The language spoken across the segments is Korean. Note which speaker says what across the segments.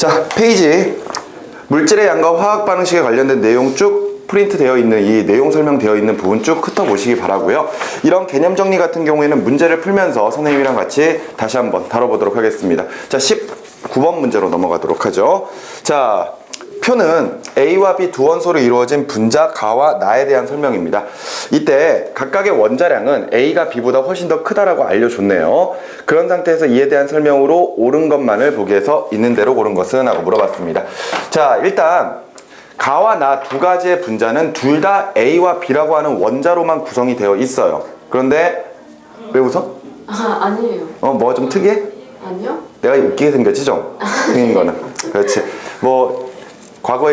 Speaker 1: 자, 페이지 물질의 양과 화학 반응식에 관련된 내용 쭉 프린트 되어 있는 이 내용 설명되어 있는 부분 쭉 흩어보시기 바라고요. 이런 개념 정리 같은 경우에는 문제를 풀면서 선생님이랑 같이 다시 한번 다뤄보도록 하겠습니다. 자, 19번 문제로 넘어가도록 하죠. 자, 표는 A와 B 두 원소로 이루어진 분자 가와 나에 대한 설명입니다. 이때 각각의 원자량은 A가 B보다 훨씬 더 크다라고 알려줬네요. 그런 상태에서 이에 대한 설명으로 옳은 것만을 보기에서 있는 대로 고른 것은? 하고 물어봤습니다. 자, 일단 가와 나 두 가지의 분자는 둘 다 A와 B라고 하는 원자로만 구성이 되어 있어요. 그런데 왜 웃어?
Speaker 2: 아니에요.
Speaker 1: 뭐 좀 특이해?
Speaker 2: 아니요?
Speaker 1: 내가 웃기게 생겼지 좀? 생긴 거는. 그렇지. 뭐 과거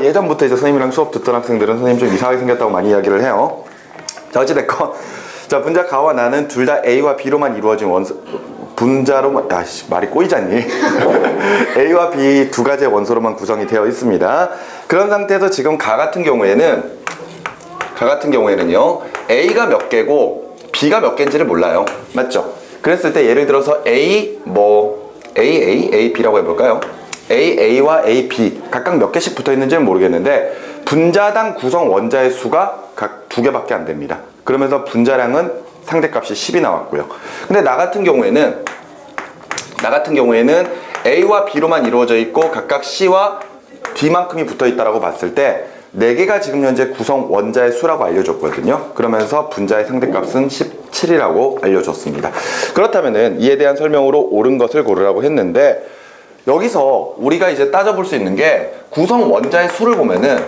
Speaker 1: 예전부터 이제 선생님이랑 수업 듣던 학생들은 선생님 좀 이상하게 생겼다고 많이 이야기를 해요. 자, 어찌됐건 자, 분자 가와 나는 둘 다 A와 B로만 이루어진 원소 분자로만, 말이 꼬이잖니. A와 B 두 가지의 원소로만 구성이 되어 있습니다. 그런 상태에서 지금 가 같은 경우에는요, A가 몇 개고 B가 몇 개인지를 몰라요. 맞죠? 그랬을 때 예를 들어서 A, A, B라고 해볼까요? A와 AB 각각 몇 개씩 붙어 있는지는 모르겠는데 분자당 구성 원자의 수가 각 2개밖에 안 됩니다. 그러면서 분자량은 상대값이 10이 나왔고요. 근데 나 같은 경우에는 A와 B로만 이루어져 있고 각각 C와 D만큼이 붙어 있다라고 봤을 때 4개가 지금 현재 구성 원자의 수라고 알려줬거든요. 그러면서 분자의 상대값은 17이라고 알려줬습니다. 그렇다면은 이에 대한 설명으로 옳은 것을 고르라고 했는데 여기서 우리가 이제 따져볼 수 있는 게 구성 원자의 수를 보면은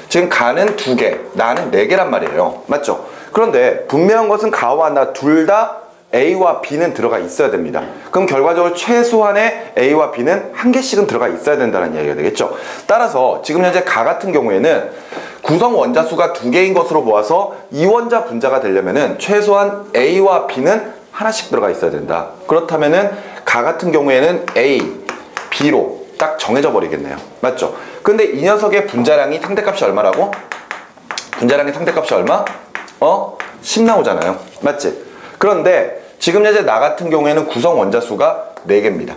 Speaker 1: 지금 가는 2개, 나는 4개란 말이에요. 맞죠? 그런데 분명한 것은 가와 나 둘 다 A와 B는 들어가 있어야 됩니다. 그럼 결과적으로 최소한의 A와 B는 1개씩은 들어가 있어야 된다는 이야기가 되겠죠. 따라서 지금 현재 가 같은 경우에는 구성 원자 수가 2개인 것으로 보아서 이원자 분자가 되려면은 최소한 A와 B는 하나씩 들어가 있어야 된다. 그렇다면은 가 같은 경우에는 A, B로 딱 정해져 버리겠네요. 맞죠? 근데 이 녀석의 분자량이 상대값이 얼마라고? 분자량의 상대값이 얼마? 10 나오잖아요. 맞지? 그런데 지금 현재 나 같은 경우에는 구성 원자 수가 4개입니다.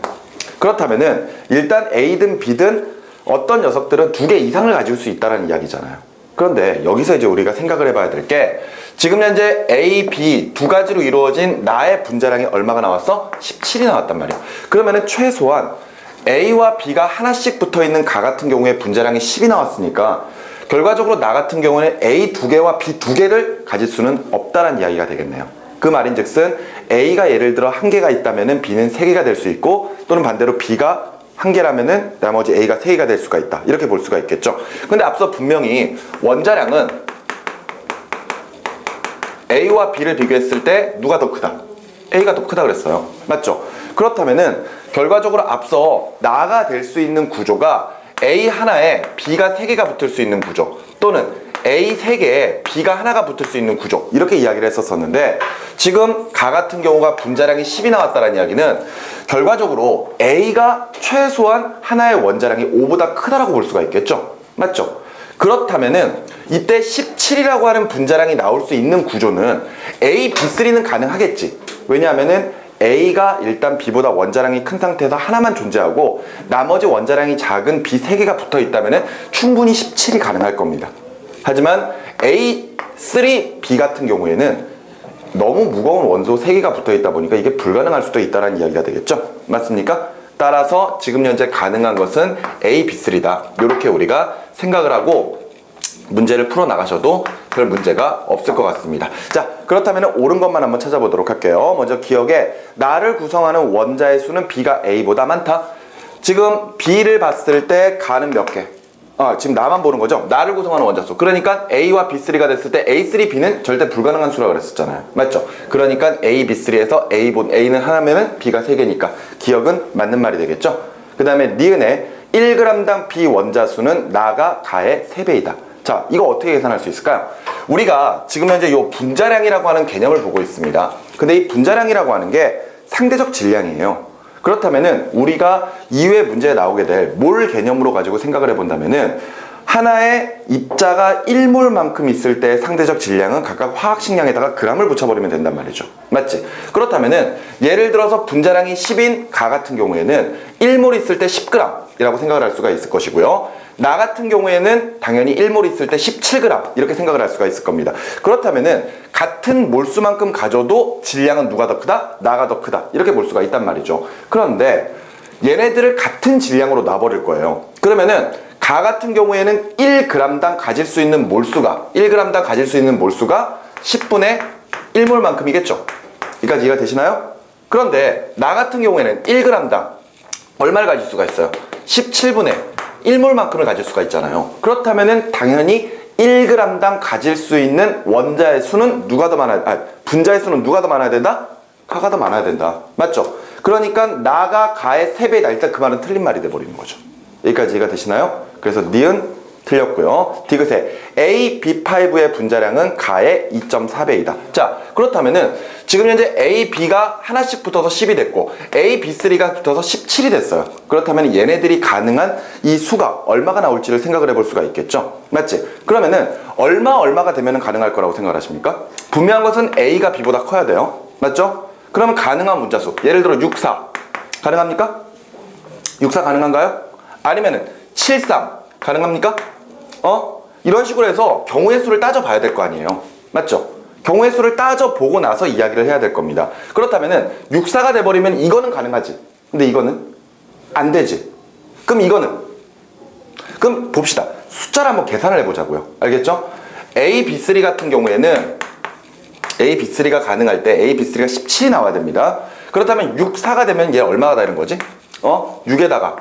Speaker 1: 그렇다면은 일단 A든 B든 어떤 녀석들은 2개 이상을 가질 수 있다는 이야기잖아요. 그런데 여기서 이제 우리가 생각을 해봐야 될 게 지금 현재 A, B 두 가지로 이루어진 나의 분자량이 얼마가 나왔어? 17이 나왔단 말이야. 그러면은 최소한 A와 B가 하나씩 붙어있는 가 같은 경우에 분자량이 10이 나왔으니까 결과적으로 나 같은 경우는 A 2개와 B 2개를 가질 수는 없다는 이야기가 되겠네요. 그 말인즉슨 A가 예를 들어 1개가 있다면은 B는 3개가 될 수 있고 또는 반대로 B가 1개라면은 나머지 A가 3개가 될 수가 있다. 이렇게 볼 수가 있겠죠. 근데 앞서 분명히 원자량은 A와 B를 비교했을 때 누가 더 크다? A가 더 크다 그랬어요. 맞죠? 그렇다면은 결과적으로 앞서 나가 될 수 있는 구조가 A 하나에 B가 3개가 붙을 수 있는 구조 또는 A 3개에 B가 하나가 붙을 수 있는 구조 이렇게 이야기를 했었는데 지금 가 같은 경우가 분자량이 10이 나왔다는 이야기는 결과적으로 A가 최소한 하나의 원자량이 5보다 크다라고 볼 수가 있겠죠. 맞죠? 그렇다면은 이때 17이라고 하는 분자량이 나올 수 있는 구조는 A, B3는 가능하겠지. 왜냐하면은 A가 일단 B보다 원자량이 큰 상태에서 하나만 존재하고 나머지 원자량이 작은 B 3개가 붙어 있다면은 충분히 17이 가능할 겁니다. 하지만 A3B 같은 경우에는 너무 무거운 원소 3개가 붙어 있다 보니까 이게 불가능할 수도 있다는 이야기가 되겠죠. 맞습니까? 따라서 지금 현재 가능한 것은 A, B3다. 이렇게 우리가 생각을 하고 문제를 풀어 나가셔도 별 문제가 없을 것 같습니다. 자, 그렇다면 옳은 것만 한번 찾아보도록 할게요. 먼저 기억에 나를 구성하는 원자의 수는 B가 A보다 많다. 지금 B를 봤을 때 가는 몇 개? 지금 나만 보는 거죠? 나를 구성하는 원자 수. 그러니까 A와 B3가 됐을 때 A3, B는 절대 불가능한 수라고 그랬었잖아요. 맞죠? 그러니까 A, B3에서 A는 하나면은 B가 3개니까 기억은 맞는 말이 되겠죠? 그 다음에 니은의 1g당 B 원자 수는 나가 가의 3배이다. 자, 이거 어떻게 계산할 수 있을까요? 우리가 지금 현재 이 분자량이라고 하는 개념을 보고 있습니다. 근데 이 분자량이라고 하는 게 상대적 질량이에요. 그렇다면은 우리가 이후에 문제에 나오게 될 몰 개념으로 가지고 생각을 해본다면은 하나의 입자가 1몰만큼 있을 때 상대적 질량은 각각 화학식량에다가 g을 붙여버리면 된단 말이죠. 맞지? 그렇다면은 예를 들어서 분자량이 10인 가 같은 경우에는 1몰 있을 때 10g이라고 생각을 할 수가 있을 것이고요. 나 같은 경우에는 당연히 1몰 있을 때 17g 이렇게 생각을 할 수가 있을 겁니다. 그렇다면은 같은 몰수만큼 가져도 질량은 누가 더 크다? 나가 더 크다. 이렇게 볼 수가 있단 말이죠. 그런데 얘네들을 같은 질량으로 놔버릴 거예요. 그러면은 가 같은 경우에는 1g당 가질 수 있는 몰수가 1g당 가질 수 있는 몰수가 10분의 1몰만큼이겠죠. 여기까지 이해가 되시나요? 그런데 나 같은 경우에는 1g당 얼마를 가질 수가 있어요? 17분의 1몰만큼을 가질 수가 있잖아요. 그렇다면은 당연히 1g당 가질 수 있는 원자의 수는 누가 더 많아야, 분자의 수는 누가 더 많아야 된다? 가가 더 많아야 된다. 맞죠? 그러니까 나가 가의 3배다. 일단 그 말은 틀린 말이 돼버리는 거죠. 여기까지 이해가 되시나요? 그래서 니은 틀렸고요. 디귿에 A, B5의 분자량은 가의 2.4배이다. 자, 그렇다면은 지금 현재 A, B가 하나씩 붙어서 10이 됐고 A, B3가 붙어서 17이 됐어요. 그렇다면 얘네들이 가능한 이 수가 얼마가 나올지를 생각을 해볼 수가 있겠죠. 맞지? 그러면은 얼마가 되면 가능할 거라고 생각하십니까? 분명한 것은 A가 B보다 커야 돼요. 맞죠? 그러면 가능한 문자수, 예를 들어 64 가능합니까? 64 가능한가요? 아니면은 73 가능합니까? 이런 식으로 해서 경우의 수를 따져봐야 될 거 아니에요. 맞죠? 경우의 수를 따져보고 나서 이야기를 해야 될 겁니다. 그렇다면은 64가 돼버리면 이거는 가능하지. 근데 이거는 안 되지. 그럼 이거는? 그럼 봅시다. 숫자를 한번 계산을 해보자고요. 알겠죠? A, B3 같은 경우에는 A, B3가 가능할 때 A, B3가 17이 나와야 됩니다. 그렇다면 64가 되면 얘 얼마가 되는 거지? 6에다가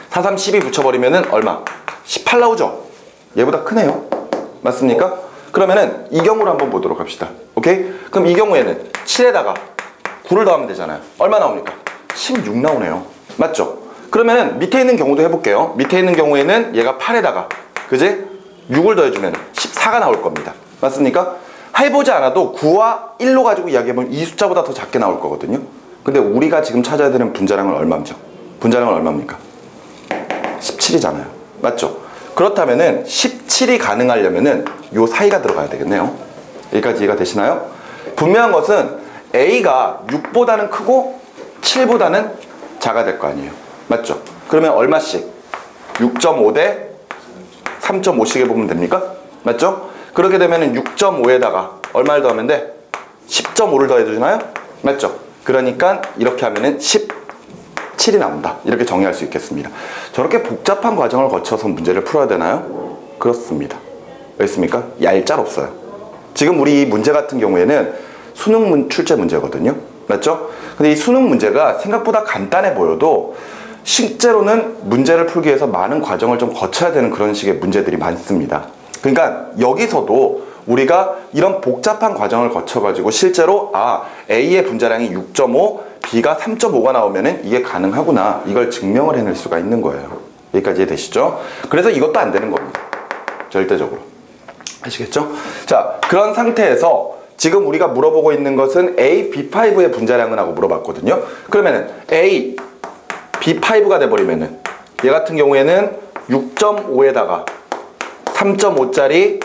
Speaker 1: 4, 3, 12 붙여버리면은 얼마? 18 나오죠? 얘보다 크네요. 맞습니까? 그러면은 이 경우를 한번 보도록 합시다. 오케이? 그럼 이 경우에는 7에다가 9를 더하면 되잖아요. 얼마 나옵니까? 16 나오네요. 맞죠? 그러면은 밑에 있는 경우도 해볼게요. 밑에 있는 경우에는 얘가 8에다가 그지? 6을 더해주면 14가 나올 겁니다. 맞습니까? 해보지 않아도 9와 1로 가지고 이야기해보면 이 숫자보다 더 작게 나올 거거든요. 근데 우리가 지금 찾아야 되는 분자량은 얼마죠? 분자량은 얼마입니까? 17이잖아요. 맞죠? 그렇다면은 17이 가능하려면은 요 사이가 들어가야 되겠네요. 여기까지 이해가 되시나요? 분명한 것은 A가 6보다는 크고 7보다는 작아야 될 거 아니에요. 맞죠? 그러면 얼마씩? 6.5 대 3.5씩 해보면 됩니까? 맞죠? 그렇게 되면은 6.5에다가 얼마를 더하면 돼? 10.5를 더해주나요? 맞죠? 그러니까 이렇게 하면은 17이 나온다. 이렇게 정의할 수 있겠습니다. 저렇게 복잡한 과정을 거쳐서 문제를 풀어야 되나요? 그렇습니다. 왜 있습니까? 얄짤없어요. 지금 우리 이 문제 같은 경우에는 수능 출제 문제거든요. 맞죠? 근데 이 수능 문제가 생각보다 간단해 보여도 실제로는 문제를 풀기 위해서 많은 과정을 좀 거쳐야 되는 그런 식의 문제들이 많습니다. 그러니까 여기서도 우리가 이런 복잡한 과정을 거쳐가지고 실제로 A의 분자량이 6.5, B가 3.5가 나오면은 이게 가능하구나. 이걸 증명을 해낼 수가 있는 거예요. 여기까지 되시죠? 그래서 이것도 안 되는 겁니다. 절대적으로. 아시겠죠? 자, 그런 상태에서 지금 우리가 물어보고 있는 것은 A, B5의 분자량은 하고 물어봤거든요. 그러면은 A, B5가 돼버리면은 얘 같은 경우에는 6.5에다가 3.5짜리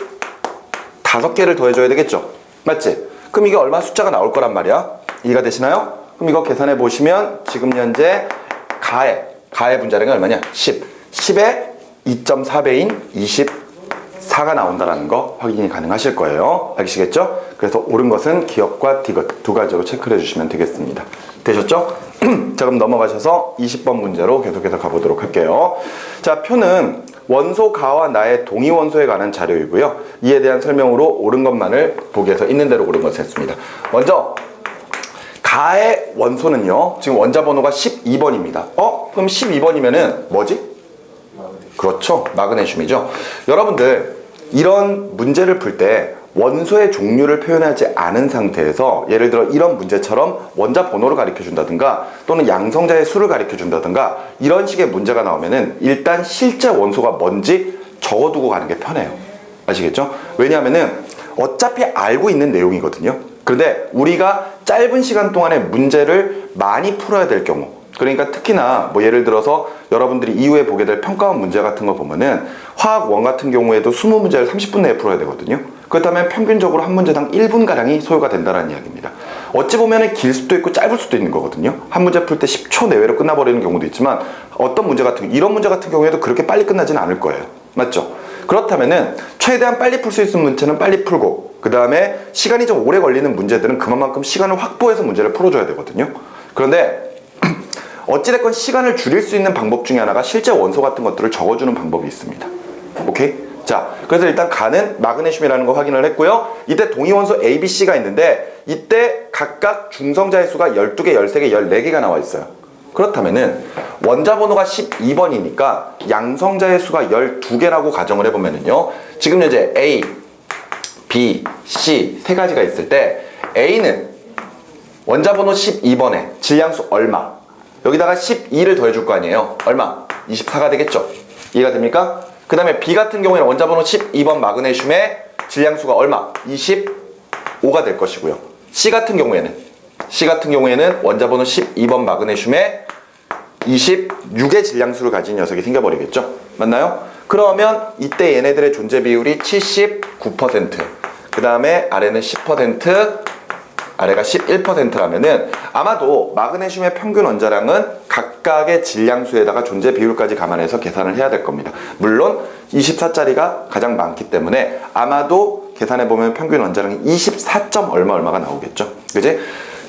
Speaker 1: 5개를 더해줘야 되겠죠? 맞지? 그럼 이게 얼마 숫자가 나올 거란 말이야? 이해가 되시나요? 그럼 이거 계산해 보시면 지금 현재 가의 분자량이 얼마냐? 10. 10의 2.4배인 24가 나온다는 거 확인이 가능하실 거예요. 알겠시겠죠? 그래서 옳은 것은 기억과 디귿 두 가지로 체크를 해주시면 되겠습니다. 되셨죠? 자, 그럼 넘어가셔서 20번 문제로 계속해서 가보도록 할게요. 자, 표는 원소 가와 나의 동위 원소에 관한 자료이고요. 이에 대한 설명으로 옳은 것만을 보기에서 있는 대로 옳은 것을 했습니다. 먼저 가의 원소는요, 지금 원자 번호가 12번입니다. 그럼 12번이면은 뭐지? 그렇죠. 마그네슘이죠. 여러분들, 이런 문제를 풀 때 원소의 종류를 표현하지 않은 상태에서 예를 들어 이런 문제처럼 원자 번호를 가르쳐 준다든가 또는 양성자의 수를 가르쳐 준다든가 이런 식의 문제가 나오면은 일단 실제 원소가 뭔지 적어두고 가는 게 편해요. 아시겠죠? 왜냐하면은 어차피 알고 있는 내용이거든요. 그런데 우리가 짧은 시간 동안에 문제를 많이 풀어야 될 경우 그러니까 특히나 뭐 예를 들어서 여러분들이 이후에 보게 될 평가원 문제 같은 거 보면은 화학 1 같은 경우에도 20문제를 30분 내에 풀어야 되거든요. 그렇다면 평균적으로 한 문제당 1분가량이 소요가 된다는 이야기입니다. 어찌 보면은 길 수도 있고 짧을 수도 있는 거거든요. 한 문제 풀 때 10초 내외로 끝나버리는 경우도 있지만 어떤 문제 같은 이런 문제 같은 경우에도 그렇게 빨리 끝나지는 않을 거예요. 맞죠? 그렇다면은 최대한 빨리 풀 수 있는 문제는 빨리 풀고 그 다음에 시간이 좀 오래 걸리는 문제들은 그만큼 시간을 확보해서 문제를 풀어줘야 되거든요. 그런데 어찌됐건 시간을 줄일 수 있는 방법 중에 하나가 실제 원소 같은 것들을 적어주는 방법이 있습니다. 오케이? 자, 그래서 일단 가는 마그네슘이라는 거 확인을 했고요. 이때 동위원소 A, B, C가 있는데 이때 각각 중성자의 수가 12개, 13개, 14개가 나와 있어요. 그렇다면은 원자 번호가 12번이니까 양성자의 수가 12개라고 가정을 해보면은요. 지금 현재 A, B, C 세 가지가 있을 때 A는 원자 번호 12번에 질량수 얼마? 여기다가 12를 더해줄 거 아니에요. 얼마? 24가 되겠죠. 이해가 됩니까? 그 다음에 B 같은 경우에는 원자 번호 12번 마그네슘의 질량수가 얼마? 25가 될 것이고요. C 같은 경우에는 원자 번호 12번 마그네슘의 26의 질량수를 가진 녀석이 생겨버리겠죠. 맞나요? 그러면 이때 얘네들의 존재 비율이 79%, 그 다음에 아래는 10%, 아래가 11%라면은 아마도 마그네슘의 평균 원자량은 각각의 질량수에다가 존재 비율까지 감안해서 계산을 해야 될 겁니다. 물론 24짜리가 가장 많기 때문에 아마도 계산해보면 평균 원자량이 24점 얼마가 나오겠죠. 그지?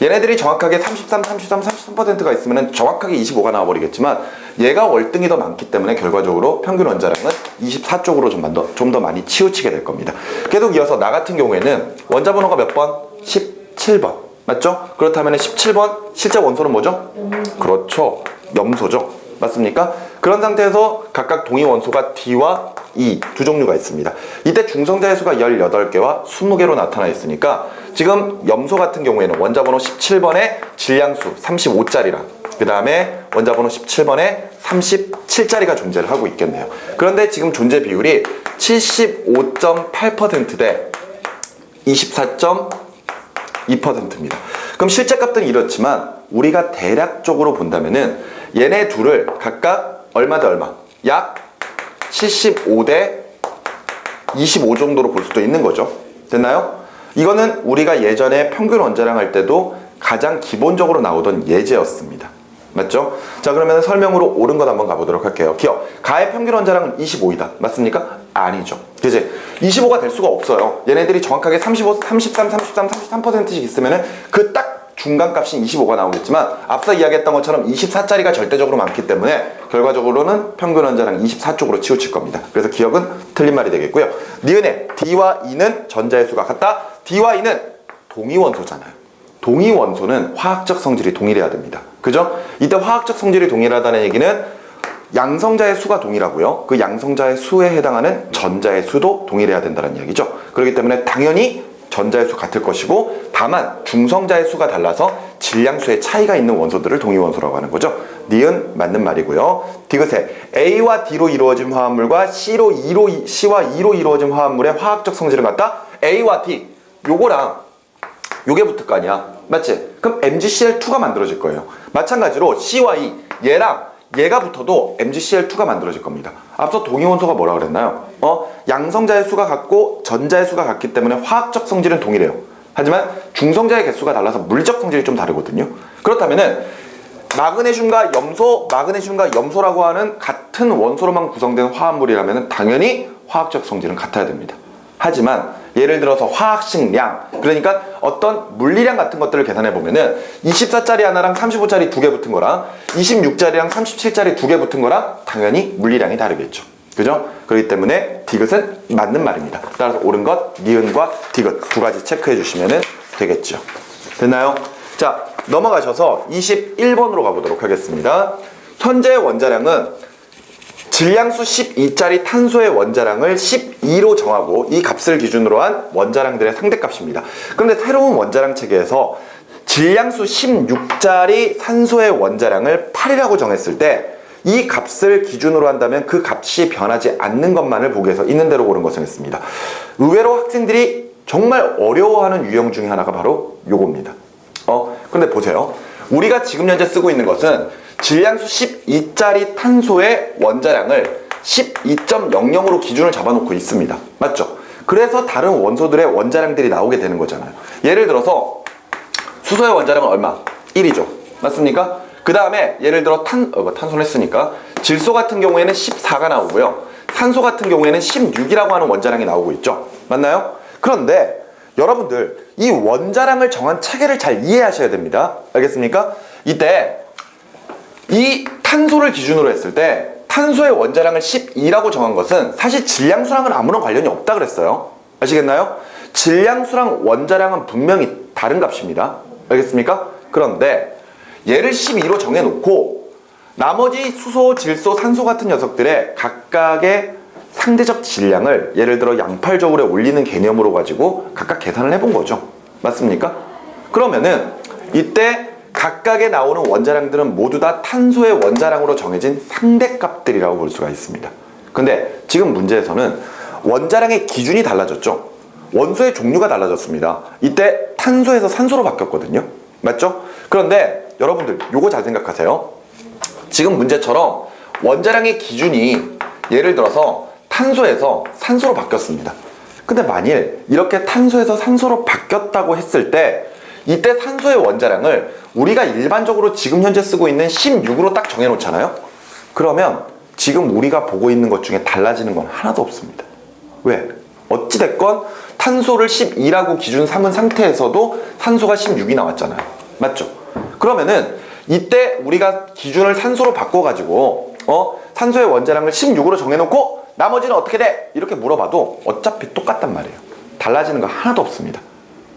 Speaker 1: 얘네들이 정확하게 33%가 있으면 정확하게 25가 나와버리겠지만 얘가 월등히 더 많기 때문에 결과적으로 평균 원자량은 24쪽으로 좀 더 많이 치우치게 될 겁니다. 계속 이어서 나 같은 경우에는 원자 번호가 몇 번? 17번. 맞죠? 그렇다면 17번 실제 원소는 뭐죠? 그렇죠. 염소죠. 맞습니까? 그런 상태에서 각각 동위 원소가 D와 E 두 종류가 있습니다. 이때 중성자의 수가 18개와 20개로 나타나 있으니까 지금 염소 같은 경우에는 원자 번호 17번에 질량수 35짜리랑 그 다음에 원자 번호 17번에 37짜리가 존재를 하고 있겠네요. 그런데 지금 존재 비율이 75.8% 대 24.2%입니다. 그럼 실제 값들은 이렇지만 우리가 대략적으로 본다면은 얘네 둘을 각각 얼마 대 얼마? 약 75 대 25 정도로 볼 수도 있는 거죠. 됐나요? 이거는 우리가 예전에 평균 원자량 할 때도 가장 기본적으로 나오던 예제였습니다. 맞죠? 자, 그러면 설명으로 옳은 것 한번 가보도록 할게요. 기억, 가의 평균 원자량은 25이다. 맞습니까? 아니죠. 그치? 25가 될 수가 없어요. 얘네들이 정확하게 35, 33, 33%씩 있으면은 그 딱 중간값인 25가 나오겠지만 앞서 이야기했던 것처럼 24짜리가 절대적으로 많기 때문에 결과적으로는 평균 원자량 24쪽으로 치우칠 겁니다. 그래서 기억은 틀린 말이 되겠고요. 니은의 D와 E는 전자의 수가 같다. D와 E는 동위원소잖아요. 동위원소는 화학적 성질이 동일해야 됩니다. 그죠? 이때 화학적 성질이 동일하다는 얘기는 양성자의 수가 동일하고요. 그 양성자의 수에 해당하는 전자의 수도 동일해야 된다는 이야기죠. 그렇기 때문에 당연히 전자의 수 같을 것이고 다만 중성자의 수가 달라서 질량수의 차이가 있는 원소들을 동위원소라고 하는 거죠. 니은 맞는 말이고요. 디귿에 A와 D로 이루어진 화합물과 C와 E로 이루어진 화합물의 화학적 성질은 같다. A와 D 요거랑 요게 붙을 거 아니야. 맞지? 그럼 MgCl2가 만들어질 거예요. 마찬가지로 C와 E 얘랑 얘가 붙어도 MgCl2가 만들어질 겁니다. 앞서 동위원소가 뭐라 그랬나요? 양성자의 수가 같고 전자의 수가 같기 때문에 화학적 성질은 동일해요. 하지만 중성자의 개수가 달라서 물리적 성질이 좀 다르거든요. 그렇다면은 마그네슘과 염소라고 하는 같은 원소로만 구성된 화합물이라면 당연히 화학적 성질은 같아야 됩니다. 하지만 예를 들어서 화학식량, 그러니까 어떤 물리량 같은 것들을 계산해 보면은 24짜리 하나랑 35짜리 두 개 붙은 거랑 26짜리랑 37짜리 두 개 붙은 거랑 당연히 물리량이 다르겠죠. 그죠? 그렇기 때문에 디귿은 맞는 말입니다. 따라서 옳은 것 니은과 디귿 두 가지 체크해 주시면 되겠죠. 됐나요? 자, 넘어가셔서 21번으로 가보도록 하겠습니다. 현재 원자량은 질량수 12짜리 탄소의 원자량을 12로 정하고 이 값을 기준으로 한 원자량들의 상대값입니다. 그런데 새로운 원자량 체계에서 질량수 16짜리 산소의 원자량을 8이라고 정했을 때 이 값을 기준으로 한다면 그 값이 변하지 않는 것만을 보기 위해서 있는 대로 고른 것을 했습니다. 의외로 학생들이 정말 어려워하는 유형 중에 하나가 바로 요겁니다. 근데 보세요. 우리가 지금 현재 쓰고 있는 것은 질량수 12짜리 탄소의 원자량을 12.00으로 기준을 잡아놓고 있습니다. 맞죠? 그래서 다른 원소들의 원자량들이 나오게 되는 거잖아요. 예를 들어서 수소의 원자량은 얼마? 1이죠. 맞습니까? 그 다음에 예를 들어 탄소를 했으니까 질소 같은 경우에는 14가 나오고요. 산소 같은 경우에는 16이라고 하는 원자량이 나오고 있죠. 맞나요? 그런데 여러분들 이 원자량을 정한 체계를 잘 이해하셔야 됩니다. 알겠습니까? 이때 이 탄소를 기준으로 했을 때 탄소의 원자량을 12라고 정한 것은 사실 질량수랑은 아무런 관련이 없다 그랬어요. 아시겠나요? 질량수랑 원자량은 분명히 다른 값입니다. 알겠습니까? 그런데 얘를 12로 정해놓고 나머지 수소, 질소, 산소 같은 녀석들의 각각의 상대적 질량을 예를 들어 양팔저울에 올리는 개념으로 가지고 각각 계산을 해본 거죠. 맞습니까? 그러면은 이때 각각에 나오는 원자량들은 모두 다 탄소의 원자량으로 정해진 상대값들이라고 볼 수가 있습니다. 근데 지금 문제에서는 원자량의 기준이 달라졌죠. 원소의 종류가 달라졌습니다. 이때 탄소에서 산소로 바뀌었거든요. 맞죠? 그런데 여러분들 요거 잘 생각하세요. 지금 문제처럼 원자량의 기준이 예를 들어서 탄소에서 산소로 바뀌었습니다. 근데 만일 이렇게 탄소에서 산소로 바뀌었다고 했을 때 이때 산소의 원자량을 우리가 일반적으로 지금 현재 쓰고 있는 16으로 딱 정해놓잖아요. 그러면 지금 우리가 보고 있는 것 중에 달라지는 건 하나도 없습니다. 왜? 어찌됐건 탄소를 12라고 기준 삼은 상태에서도 산소가 16이 나왔잖아요. 맞죠? 그러면은 이때 우리가 기준을 산소로 바꿔가지고 산소의 원자량을 16으로 정해놓고 나머지는 어떻게 돼? 이렇게 물어봐도 어차피 똑같단 말이에요. 달라지는 거 하나도 없습니다.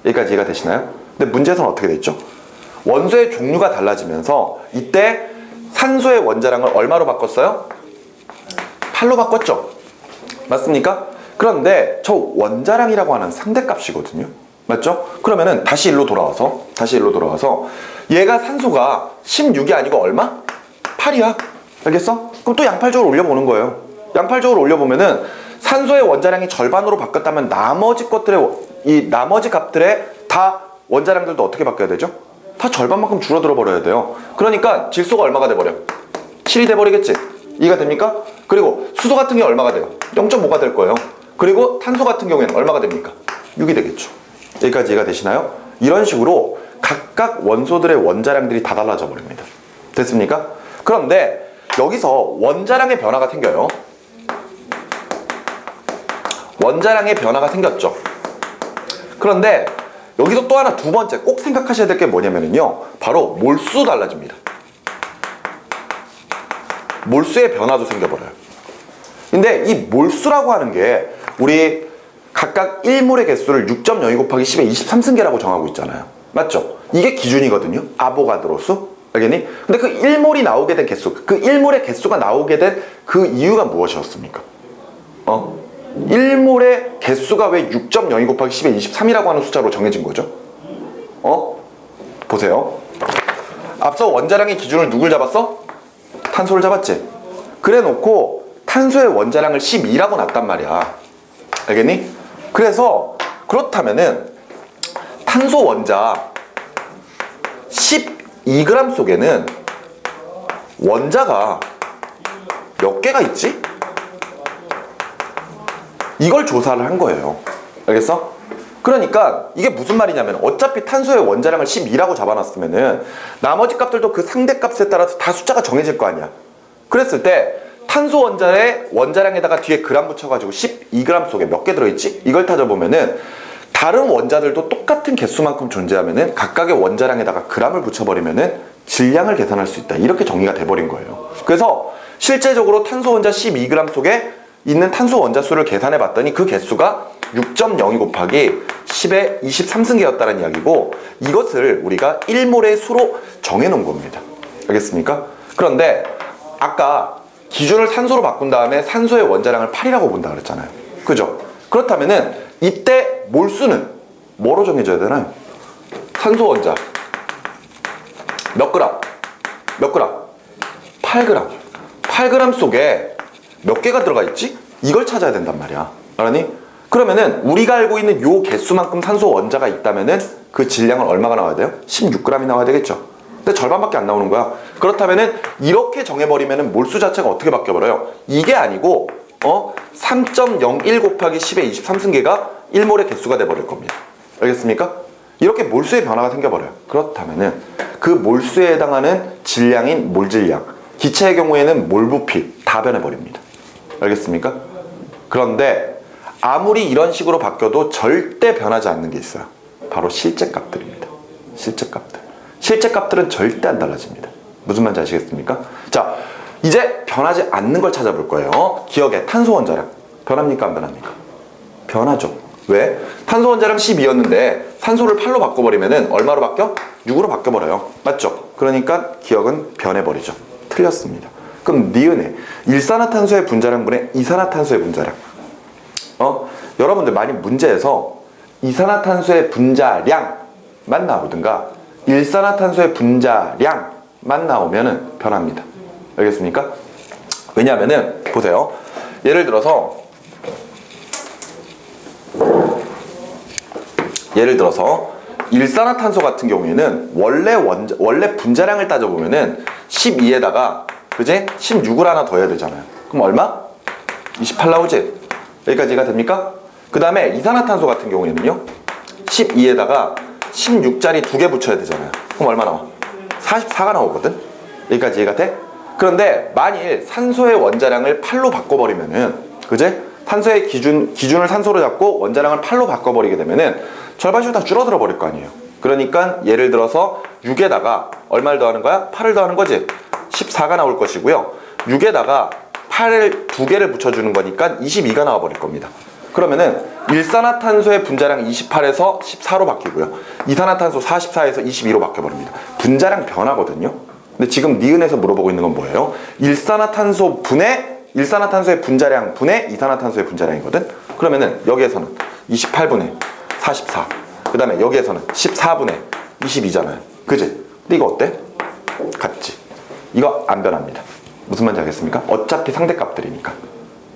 Speaker 1: 여기까지 이해가 되시나요? 근데 문제에서는 어떻게 됐죠? 원소의 종류가 달라지면서 이때 산소의 원자량을 얼마로 바꿨어요? 8로 바꿨죠? 맞습니까? 그런데 저 원자량이라고 하는 상대값이거든요. 맞죠? 그러면은 다시 일로 돌아와서 얘가 산소가 16이 아니고 얼마? 8이야. 알겠어? 그럼 또 양팔적으로 올려보는 거예요. 양팔적으로 올려보면은 산소의 원자량이 절반으로 바뀌었다면 나머지 값들의 다 원자량들도 어떻게 바뀌어야 되죠? 다 절반만큼 줄어들어 버려야 돼요. 그러니까 질소가 얼마가 돼버려? 7이 돼버리겠지? 이해가 됩니까? 그리고 수소 같은 경우 얼마가 돼요? 0.5가 될 거예요. 그리고 탄소 같은 경우에는 얼마가 됩니까? 6이 되겠죠. 여기까지 이해가 되시나요? 이런 식으로 각각 원소들의 원자량들이 다 달라져 버립니다. 됐습니까? 그런데 여기서 원자량의 변화가 생겨요. 원자량의 변화가 생겼죠. 그런데 여기서 또 하나 두 번째 꼭 생각하셔야 될 게 뭐냐면요. 바로 몰수 달라집니다. 몰수의 변화도 생겨버려요. 근데 이 몰수라고 하는 게 우리 각각 1몰의 개수를 6.02 곱하기 10의 23승계라고 정하고 있잖아요. 맞죠? 이게 기준이거든요. 아보가드로수. 알겠니? 근데 그 1몰이 나오게 된 개수, 그 1몰의 개수가 나오게 된 그 이유가 무엇이었습니까? 1몰의 개수가 왜 6.02 곱하기 10의 23이라고 하는 숫자로 정해진 거죠? 보세요. 앞서 원자량의 기준을 누굴 잡았어? 탄소를 잡았지? 그래 놓고 탄소의 원자량을 12라고 놨단 말이야. 알겠니? 그래서 그렇다면은 탄소 원자 12g 속에는 원자가 몇 개가 있지? 이걸 조사를 한 거예요. 알겠어? 그러니까 이게 무슨 말이냐면 어차피 탄소의 원자량을 12라고 잡아놨으면은 나머지 값들도 그 상대값에 따라서 다 숫자가 정해질 거 아니야. 그랬을 때 탄소 원자의 원자량에다가 뒤에 그램 붙여가지고 12g 속에 몇 개 들어있지? 이걸 따져보면은 다른 원자들도 똑같은 개수만큼 존재하면은 각각의 원자량에다가 g을 붙여버리면은 질량을 계산할 수 있다. 이렇게 정리가 돼버린 거예요. 그래서 실제적으로 탄소 원자 12g 속에 있는 탄소 원자 수를 계산해 봤더니 그 개수가 6.02 곱하기 10의 23승계였다는 이야기고 이것을 우리가 1몰의 수로 정해 놓은 겁니다. 알겠습니까? 그런데 아까 기준을 산소로 바꾼 다음에 산소의 원자량을 8이라고 본다 그랬잖아요. 그죠? 그렇다면은 이때 몰수는 뭐로 정해져야 되나요? 산소 원자 몇 그램? 몇 그램? 8g. 8g 속에 몇 개가 들어가 있지? 이걸 찾아야 된단 말이야. 알았니? 그러면은 우리가 알고 있는 요 개수만큼 산소 원자가 있다면은 그 질량은 얼마가 나와야 돼요? 16g이 나와야 되겠죠. 근데 절반밖에 안 나오는 거야. 그렇다면은 이렇게 정해버리면은 몰수 자체가 어떻게 바뀌어버려요? 이게 아니고 3.01 곱하기 10의 23승계가 1몰의 개수가 돼버릴 겁니다. 알겠습니까? 이렇게 몰수의 변화가 생겨버려요. 그렇다면은 그 몰수에 해당하는 질량인 몰질량, 기체의 경우에는 몰부피 다 변해버립니다. 알겠습니까? 그런데 아무리 이런 식으로 바뀌어도 절대 변하지 않는 게 있어요. 바로 실제값들입니다. 실제값들. 실제값들은 절대 안 달라집니다. 무슨 말인지 아시겠습니까? 자, 이제 변하지 않는 걸 찾아볼 거예요. 기억에 탄소 원자량 변합니까? 안 변합니까? 변하죠. 왜? 탄소 원자량 12였는데 산소를 8로 바꿔버리면은 얼마로 바뀌어? 6으로 바뀌어버려요. 맞죠? 그러니까 기억은 변해버리죠. 틀렸습니다. 그럼 니은에 일산화탄소의 분자량분의 이산화탄소의 분자량. 여러분들 많이 문제에서 이산화탄소의 분자량만 나오든가 일산화탄소의 분자량만 나오면은 변합니다. 알겠습니까? 왜냐하면은 보세요. 예를 들어서 일산화탄소 같은 경우에는 원래 분자량을 따져보면은 12에다가 그제 16을 하나 더 해야 되잖아요. 그럼 얼마? 28 나오지? 여기까지가 됩니까? 그 다음에 이산화탄소 같은 경우에는요 12에다가 16짜리 2개 붙여야 되잖아요. 그럼 얼마 나와? 44가 나오거든? 여기까지 이해가 돼? 그런데 만일 산소의 원자량을 8로 바꿔버리면은 그제? 산소의 기준을 산소로 잡고 원자량을 8로 바꿔버리게 되면은 절반씩 다 줄어들어 버릴 거 아니에요. 그러니까 예를 들어서 6에다가 얼마를 더하는 거야? 8을 더하는 거지? 14가 나올 것이고요. 6에다가 8을 2개를 붙여주는 거니까 22가 나와 버릴 겁니다. 그러면은 일산화탄소의 분자량 28에서 14로 바뀌고요. 이산화탄소 44에서 22로 바뀌어버립니다. 분자량 변하거든요. 근데 지금 니은에서 물어보고 있는 건 뭐예요? 일산화탄소의 분자량 분의 이산화탄소의 분자량이거든? 그러면은 여기에서는 28분의 44. 그 다음에 여기에서는 14분의 22잖아요. 그지? 근데 이거 어때? 같지? 이거 안 변합니다. 무슨 말인지 알겠습니까? 어차피 상대값들이니까.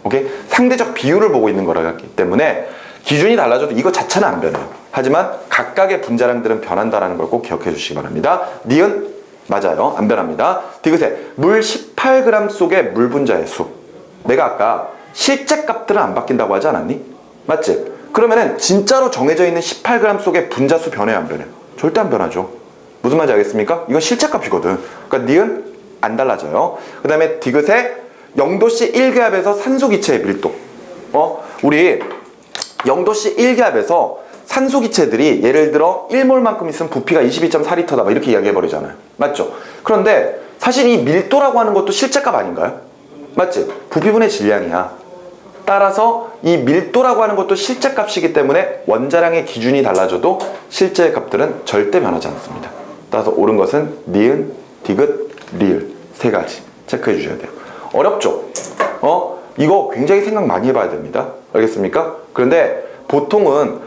Speaker 1: 오케이? 상대적 비율을 보고 있는 거라기 때문에 기준이 달라져도 이거 자체는 안 변해요. 하지만 각각의 분자량들은 변한다는 걸 꼭 기억해 주시기 바랍니다. 니은 맞아요. 안 변합니다. 디귿에 물 18g 속의 물 분자의 수. 내가 아까 실제 값들은 안 바뀐다고 하지 않았니? 맞지? 그러면은 진짜로 정해져 있는 18g 속의 분자수 변해요, 안 변해요? 절대 안 변하죠. 무슨 말인지 알겠습니까? 이건 실제 값이거든. 그러니까 니은 안 달라져요. 그 다음에 디귿에 0도씨 1기압에서 산소 기체의 밀도. 우리 0도씨 1기압에서 산소 기체들이 예를 들어 1몰만큼 있으면 부피가 22.4L다 막 이렇게 이야기해 버리잖아요. 맞죠? 그런데 사실 이 밀도라고 하는 것도 실제값 아닌가요? 맞지? 부피분의 질량이야. 따라서 이 밀도라고 하는 것도 실제값이기 때문에 원자량의 기준이 달라져도 실제 값들은 절대 변하지 않습니다. 따라서 옳은 것은 니은, 디귿, 리을 세 가지 체크해 주셔야 돼요. 어렵죠? 이거 굉장히 생각 많이 해봐야 됩니다. 알겠습니까? 그런데 보통은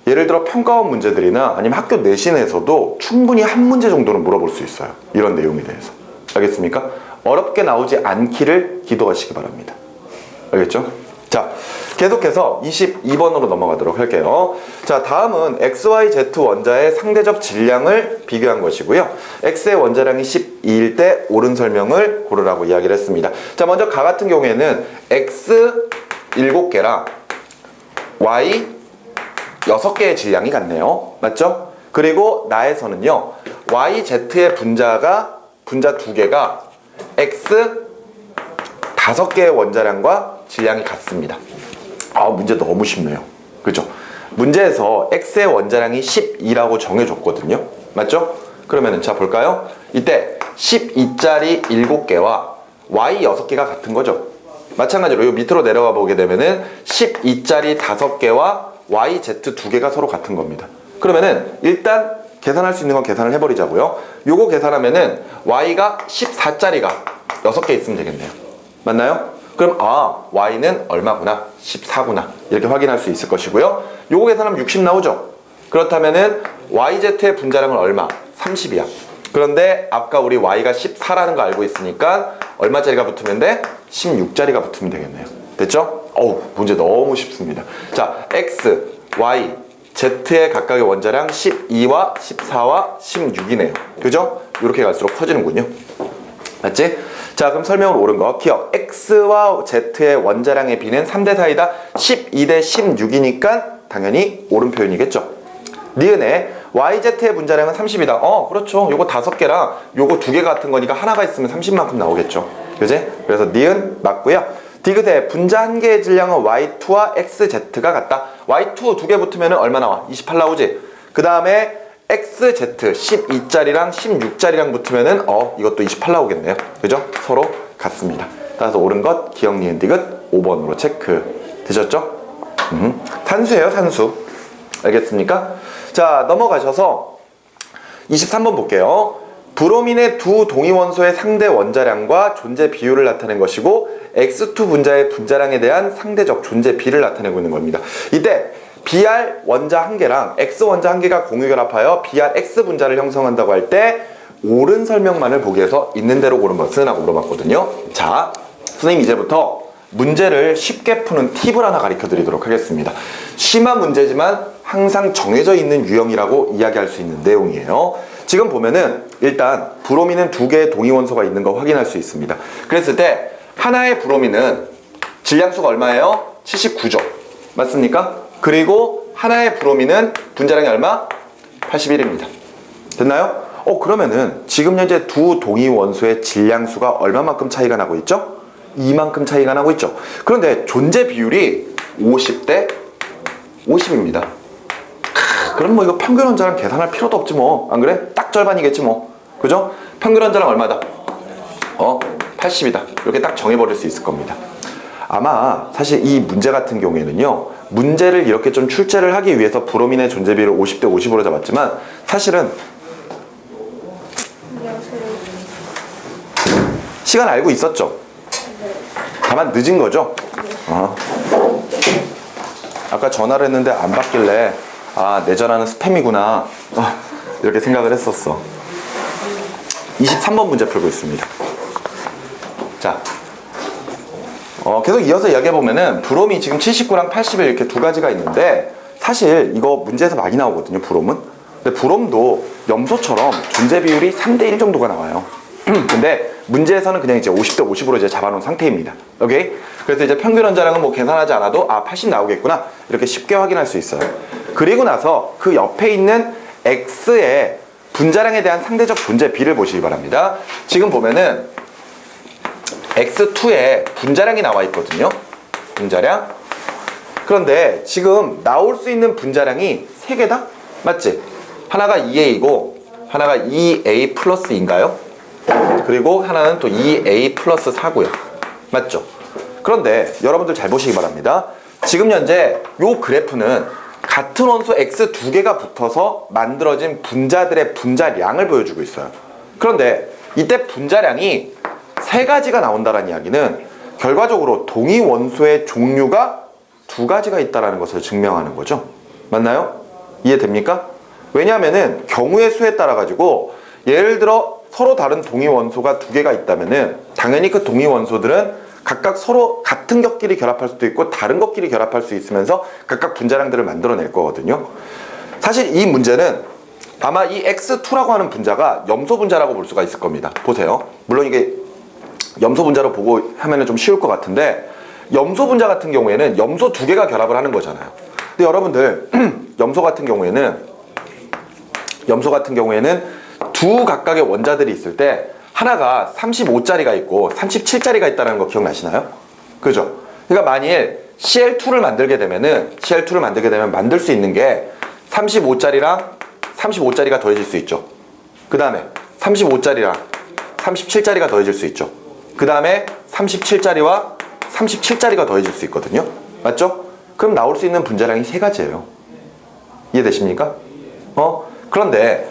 Speaker 1: 예를 들어 평가원 문제들이나 아니면 학교 내신에서도 충분히 한 문제 정도는 물어볼 수 있어요. 이런 내용에 대해서. 알겠습니까? 어렵게 나오지 않기를 기도하시기 바랍니다. 알겠죠? 자, 계속해서 22번으로 넘어가도록 할게요. 자, 다음은 XYZ 원자의 상대적 질량을 비교한 것이고요. X의 원자량이 12일 때 옳은 설명을 고르라고 이야기를 했습니다. 자, 먼저 가 같은 경우에는 X 7개랑 Y 6개의 질량이 같네요. 맞죠? 그리고 나에서는요, YZ의 분자 2개가 X 5개의 원자량과 질량이 같습니다. 문제 너무 쉽네요. 그죠? 문제에서 X의 원자량이 12라고 정해줬거든요. 맞죠? 그러면은 자 볼까요? 이때 12짜리 7개와 Y 6개가 같은 거죠. 마찬가지로 요 밑으로 내려가 보게 되면은 12짜리 5개와 YZ 2개가 서로 같은 겁니다. 그러면은 일단 계산할 수 있는 건 계산을 해버리자고요. 요거 계산하면은 Y가 14짜리가 6개 있으면 되겠네요. 맞나요? 그럼 Y는 얼마구나? 14구나. 이렇게 확인할 수 있을 것이고요. 요거 계산하면 60 나오죠? 그렇다면은 YZ의 분자량은 얼마? 30이야. 그런데 아까 우리 Y가 14라는 거 알고 있으니까 얼마짜리가 붙으면 돼? 16짜리가 붙으면 되겠네요. 됐죠? 문제 너무 쉽습니다. 자, X, Y, Z의 각각의 원자량 12와 14와 16이네요. 그죠? 이렇게 갈수록 커지는군요. 맞지? 자, 그럼 설명으로 옳은 거 기억. X와 Z의 원자량의 비는 3대 4이다. 12대 16이니까 당연히 옳은 표현이겠죠. 니은의 YZ의 분자량은 30이다. 그렇죠. 요거 5개랑 요거 2개 같은 거니까 하나가 있으면 30만큼 나오겠죠. 그지? 그래서 니은 맞고요. 디귿의 분자 한 개의 질량은 Y2와 XZ가 같다. Y2 2개 붙으면 얼마 나와? 28 나오지? 그 다음에 XZ 12짜리랑 16짜리랑 붙으면은 이것도 28 나오겠네요. 그죠? 서로 같습니다. 따라서 옳은 것 기억 니은 디귿 5번으로 체크. 되셨죠? 산수예요, 산수. 알겠습니까? 자, 넘어가셔서 23번 볼게요. 브로민의 두 동위원소의 상대 원자량과 존재 비율을 나타낸 것이고 X2 분자의 분자량에 대한 상대적 존재 비를 나타내고 있는 겁니다. 이때 Br 원자 한 개랑 X 원자 한 개가 공유 결합하여 BrX 분자를 형성한다고 할 때 옳은 설명만을 보기 위해서 있는 대로 고른 것은? 하고 물어봤거든요. 자, 선생님 이제부터 문제를 쉽게 푸는 팁을 하나 가르쳐 드리도록 하겠습니다. 심한 문제지만 항상 정해져 있는 유형이라고 이야기할 수 있는 내용이에요. 지금 보면은 일단 브로민은 2개의 동위원소가 있는 거 확인할 수 있습니다. 그랬을 때 하나의 브로민은 질량수가 얼마예요? 79죠. 맞습니까? 그리고 하나의 브로민은 분자량이 얼마? 81입니다. 됐나요? 그러면은 지금 현재 두 동위원소의 질량수가 얼마만큼 차이가 나고 있죠? 이만큼 차이가 나고 있죠. 그런데 존재 비율이 50대 50입니다. 그럼 뭐 이거 평균 원자량 계산할 필요도 없지 뭐. 안 그래? 딱 절반이겠지 뭐. 그죠? 평균 원자량 얼마다? 80이다. 이렇게 딱 정해버릴 수 있을 겁니다. 아마 사실 이 문제 같은 경우에는요, 문제를 이렇게 좀 출제를 하기 위해서 브로민의 존재 비율을 50대 50으로 잡았지만 사실은 시간 알고 있었죠? 다만 늦은 거죠? 아까 전화를 했는데 안 받길래 내 전화는 스팸이구나 이렇게 생각을 했었어. 23번 문제 풀고 있습니다. 자, 계속 이어서 이야기해보면은 브롬이 지금 79랑 81 이렇게 두 가지가 있는데 사실 이거 문제에서 많이 나오거든요, 브롬은. 근데 브롬도 염소처럼 존재 비율이 3대1 정도가 나와요. 근데 문제에서는 그냥 이제 50대 50으로 이제 잡아놓은 상태입니다. 오케이? 그래서 이제 평균 원자량은 뭐 계산하지 않아도 80 나오겠구나 이렇게 쉽게 확인할 수 있어요. 그리고 나서 그 옆에 있는 X의 분자량에 대한 상대적 존재 비를 보시기 바랍니다. 지금 보면은 X2에 분자량이 나와 있거든요. 분자량. 그런데 지금 나올 수 있는 분자량이 3개다? 맞지? 하나가 2A이고 하나가 2A 플러스 2인가요? 그리고 하나는 또 2A 플러스 4고요. 맞죠? 그런데 여러분들 잘 보시기 바랍니다. 지금 현재 요 그래프는 같은 원소 X 2개가 붙어서 만들어진 분자들의 분자량을 보여주고 있어요. 그런데 이때 분자량이 3가지가 나온다는 이야기는 결과적으로 동위 원소의 종류가 2가지가 있다는 것을 증명하는 거죠. 맞나요? 이해됩니까? 왜냐하면은 경우의 수에 따라 가지고 예를 들어 서로 다른 동위 원소가 2개가 있다면은 당연히 그 동위 원소들은 각각 서로 같은 것끼리 결합할 수도 있고 다른 것끼리 결합할 수 있으면서 각각 분자량들을 만들어낼 거거든요. 사실 이 문제는 아마 이 X2라고 하는 분자가 염소 분자라고 볼 수가 있을 겁니다. 보세요. 물론 이게 염소 분자로 보고 하면은 좀 쉬울 것 같은데 염소 분자 같은 경우에는 염소 2개가 결합을 하는 거잖아요. 근데 여러분들 염소 같은 경우에는 두 각각의 원자들이 있을 때 하나가 35짜리가 있고 37짜리가 있다는 거 기억나시나요? 그죠? 그러니까 만일 Cl2를 만들게 되면 만들 수 있는 게 35짜리가 더해질 수 있죠. 그 다음에 35짜리랑 37짜리가 더해질 수 있죠. 그 다음에 37짜리와 37짜리가 더해질 수 있거든요. 맞죠? 그럼 나올 수 있는 분자량이 3가지예요. 이해되십니까? 그런데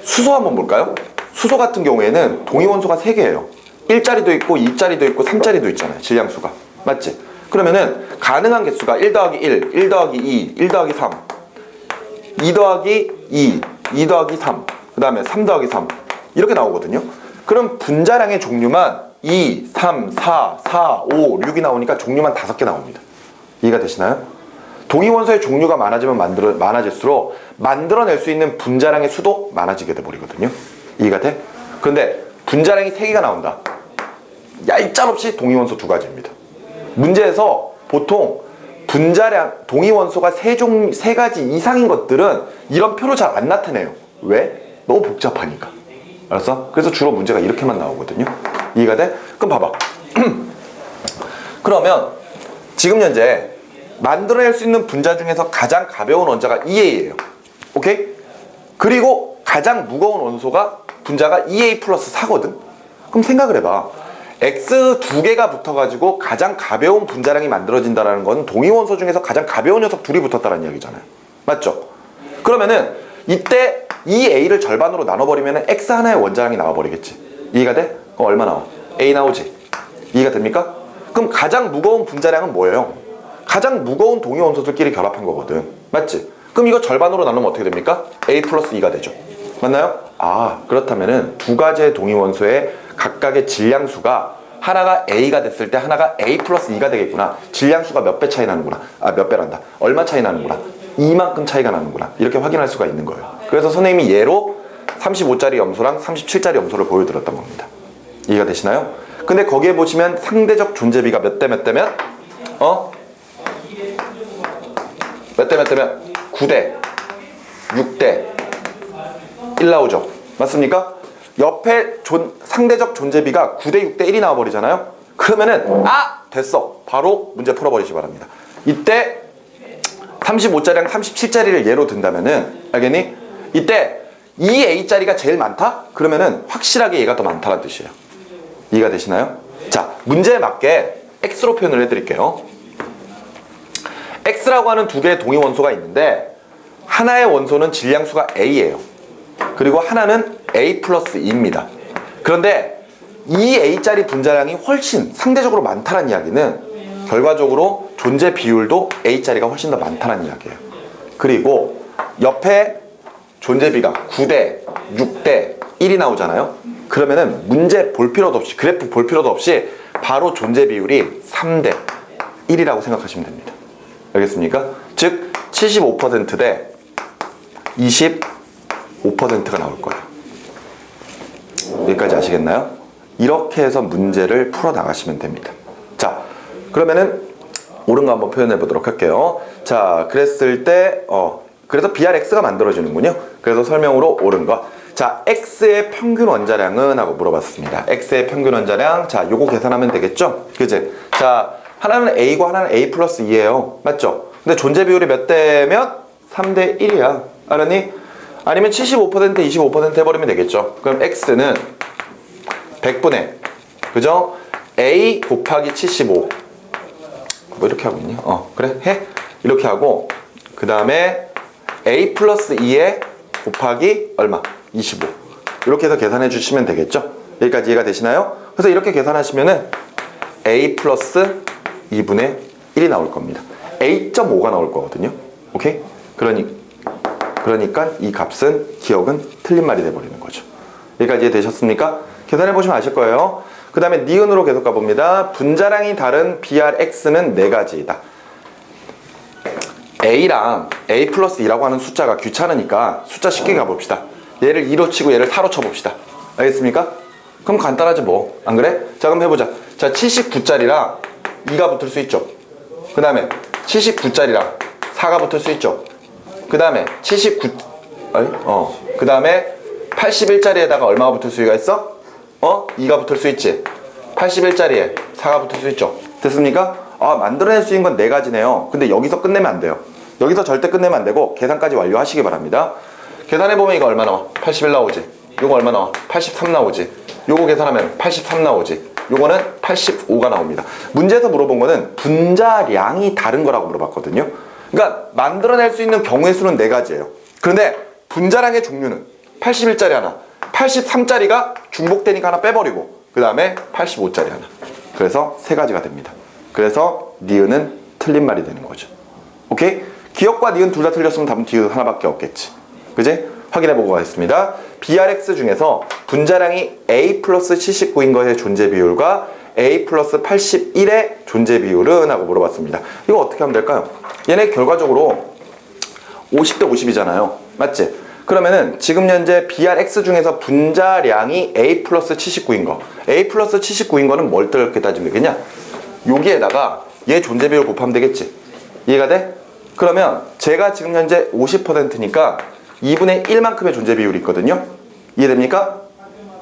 Speaker 1: 수소 한번 볼까요? 수소 같은 경우에는 동위원소가 3개예요. 1짜리도 있고 2짜리도 있고 3짜리도 있잖아요. 질량수가. 맞지? 그러면은 가능한 개수가 1 더하기 1, 1 더하기 2, 1 더하기 3, 2 더하기 2, 2 더하기 3, 그 다음에 3 더하기 3 이렇게 나오거든요. 그럼 분자량의 종류만 2, 3, 4, 4, 5, 6이 나오니까 종류만 5개 나옵니다. 이해가 되시나요? 동위원소의 종류가 많아질수록 만들어낼 수 있는 분자량의 수도 많아지게 돼버리거든요. 이해가 돼? 그런데 분자량이 3개가 나온다. 얄짤없이 동위원소 2가지입니다. 문제에서 보통 분자량, 동위원소가 3가지 이상인 것들은 이런 표로 잘 안 나타내요. 왜? 너무 복잡하니까. 알았어? 그래서 주로 문제가 이렇게만 나오거든요. 이해가 돼? 그럼 봐봐. 그러면 지금 현재 만들어낼 수 있는 분자 중에서 가장 가벼운 원자가 EA예요. 오케이? 그리고 가장 무거운 원소가 분자가 EA 플러스 4거든? 그럼 생각을 해봐. X 2개가 붙어가지고 가장 가벼운 분자량이 만들어진다는 건 동위원소 중에서 가장 가벼운 녀석 둘이 붙었다는 이야기잖아요. 맞죠? 그러면은 이때 EA를 절반으로 나눠버리면 X 하나의 원자량이 나와버리겠지. 이해가 돼? 그럼 얼마 나와? A 나오지? 이해가 됩니까? 그럼 가장 무거운 분자량은 뭐예요? 가장 무거운 동위원소들끼리 결합한 거거든. 맞지? 그럼 이거 절반으로 나누면 어떻게 됩니까? A 플러스 2가 되죠. 맞나요? 아, 그렇다면은 2가지의 동위원소의 각각의 질량수가 하나가 A가 됐을 때 하나가 A 플러스 2가 되겠구나. 질량수가 몇 배 차이 나는구나. 아, 몇 배란다. 얼마 차이 나는구나. 이만큼 차이가 나는구나. 이렇게 확인할 수가 있는 거예요. 그래서 선생님이 예로 35짜리 염소랑 37짜리 염소를 보여드렸던 겁니다. 이해가 되시나요? 근데 거기에 보시면 상대적 존재비가 몇 대 몇 대면? 몇 대 몇 대면? 9대, 6대, 1 나오죠. 맞습니까? 옆에 상대적 존재비가 9대 6대 1이 나와버리잖아요. 그러면은 됐어. 바로 문제 풀어버리시기 바랍니다. 이때 35짜리랑 37짜리를 예로 든다면은 알겠니? 이때 2A짜리가 제일 많다? 그러면은 확실하게 얘가 더 많다는 뜻이에요. 이해가 되시나요? 자, 문제에 맞게 X로 표현을 해드릴게요. X라고 하는 2개의 동위원소가 있는데 하나의 원소는 질량수가 A예요. 그리고 하나는 A 플러스 2입니다. 그런데 2A짜리 분자량이 훨씬 상대적으로 많다는 이야기는 결과적으로 존재 비율도 A짜리가 훨씬 더 많다는 이야기예요. 그리고 옆에 존재비가 9대, 6대 1이 나오잖아요. 그러면은 문제 볼 필요도 없이, 그래프 볼 필요도 없이 바로 존재 비율이 3대 1이라고 생각하시면 됩니다. 알겠습니까? 즉 75% 대 25%가 나올 거예요. 여기까지 아시겠나요? 이렇게 해서 문제를 풀어 나가시면 됩니다. 자, 그러면은 옳은 거 한번 표현해 보도록 할게요. 자, 그랬을 때 그래서 BRX가 만들어지는군요. 그래서 설명으로 옳은 거. 자, X의 평균 원자량은? 하고 물어봤습니다. X의 평균 원자량, 자, 요거 계산하면 되겠죠? 그지? 자, 하나는 A고 하나는 A 플러스 2예요. 맞죠? 근데 존재 비율이 몇 대면? 3대 1이야. 알았니? 아니면 75% 25% 해버리면 되겠죠. 그럼 X는 100분의, 그죠? A 곱하기 75. 뭐 이렇게 하고 있니? 그래, 해. 이렇게 하고, 그 다음에 A 플러스 2에 곱하기 얼마? 25. 이렇게 해서 계산해 주시면 되겠죠? 여기까지 이해가 되시나요? 그래서 이렇게 계산하시면은 A 플러스 2분의 1이 나올 겁니다. A.5가 나올 거거든요. 오케이? 그러니까 이 값은, 기억은 틀린 말이 돼버리는 거죠. 여기까지 이해되셨습니까? 계산해 보시면 아실 거예요. 그 다음에 니은으로 계속 가봅니다. 분자량이 다른 BRX는 4가지이다. A랑 A 플러스 2라고 하는 숫자가 귀찮으니까 숫자 쉽게 가봅시다. 얘를 2로 치고 얘를 4로 쳐봅시다. 알겠습니까? 그럼 간단하지 뭐. 안 그래? 자, 그럼 해보자. 자, 79짜리랑 2가 붙을 수 있죠. 그 다음에 79짜리랑 4가 붙을 수 있죠. 그 다음에 그 다음에 81짜리에다가 얼마가 붙을 수가 있어? 2가 붙을 수 있지. 81짜리에 4가 붙을 수 있죠. 됐습니까? 만들어낼 수 있는 건 4가지네요. 근데 여기서 끝내면 안 돼요. 여기서 절대 끝내면 안 되고 계산까지 완료하시기 바랍니다. 계산해보면 이거 얼마 나와? 81 나오지. 요거 얼마 나와? 83 나오지. 요거 계산하면 83 나오지. 요거는 85가 나옵니다. 문제에서 물어본 거는 분자량이 다른 거라고 물어봤거든요. 그러니까 만들어낼 수 있는 경우의 수는 4가지예요. 그런데 분자량의 종류는 81짜리 하나, 83짜리가 중복되니까 하나 빼버리고 그 다음에 85짜리 하나. 그래서 3가지가 됩니다. 그래서 니은은 틀린 말이 되는 거죠. 오케이? 기억과 니은 둘 다 틀렸으면 답은 디귿 하나밖에 없겠지. 그지? 확인해보고 가겠습니다. BRX 중에서 분자량이 A 플러스 79인 것의 존재 비율과 A 플러스 81의 존재 비율은? 하고 물어봤습니다. 이거 어떻게 하면 될까요? 얘네 결과적으로 50대 50이잖아요. 맞지? 그러면은 지금 현재 BRX 중에서 분자량이 A 플러스 79인 거, A 플러스 79인 거는 뭘 어떻게 따지면 되겠냐? 여기에다가 얘 존재 비율 곱하면 되겠지. 이해가 돼? 그러면 제가 지금 현재 50%니까 2분의 1만큼의 존재 비율이 있거든요. 이해됩니까?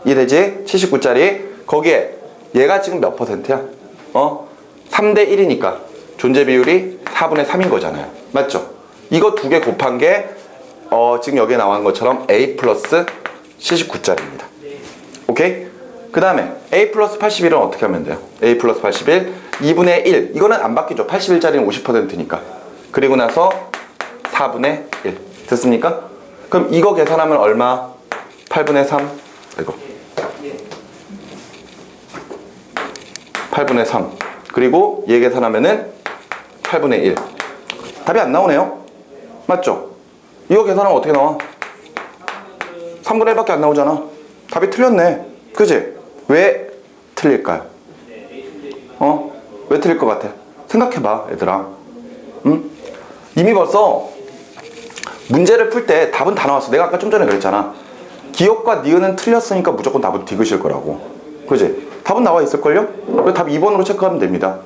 Speaker 1: 이해되지? 79짜리. 거기에 얘가 지금 몇 퍼센트야? 3대 1이니까 존재 비율이 4분의 3인 거잖아요. 맞죠? 이거 두 개 곱한 게 지금 여기에 나온 것처럼 A 플러스 79짜리입니다. 오케이? 그 다음에 A 플러스 81은 어떻게 하면 돼요? A 플러스 81 2분의 1. 이거는 안 바뀌죠. 81짜리는 50%니까. 그리고 나서 4분의 1. 됐습니까? 그럼 이거 계산하면 얼마? 8분의 3. 이거 8분의 3. 그리고 얘 계산하면은 8분의 1. 답이 안 나오네요. 맞죠? 이거 계산하면 어떻게 나와? 3분의 1밖에 안 나오잖아. 답이 틀렸네. 그지? 왜 틀릴까요? 왜 틀릴 것 같아? 생각해봐, 얘들아. 응? 이미 벌써 문제를 풀 때 답은 다 나왔어. 내가 아까 좀 전에 그랬잖아. 기억과 니은은 틀렸으니까 무조건 답은 디귿일 거라고. 그지? 답은 나와 있을걸요? 그래서 답 2번으로 체크하면 됩니다.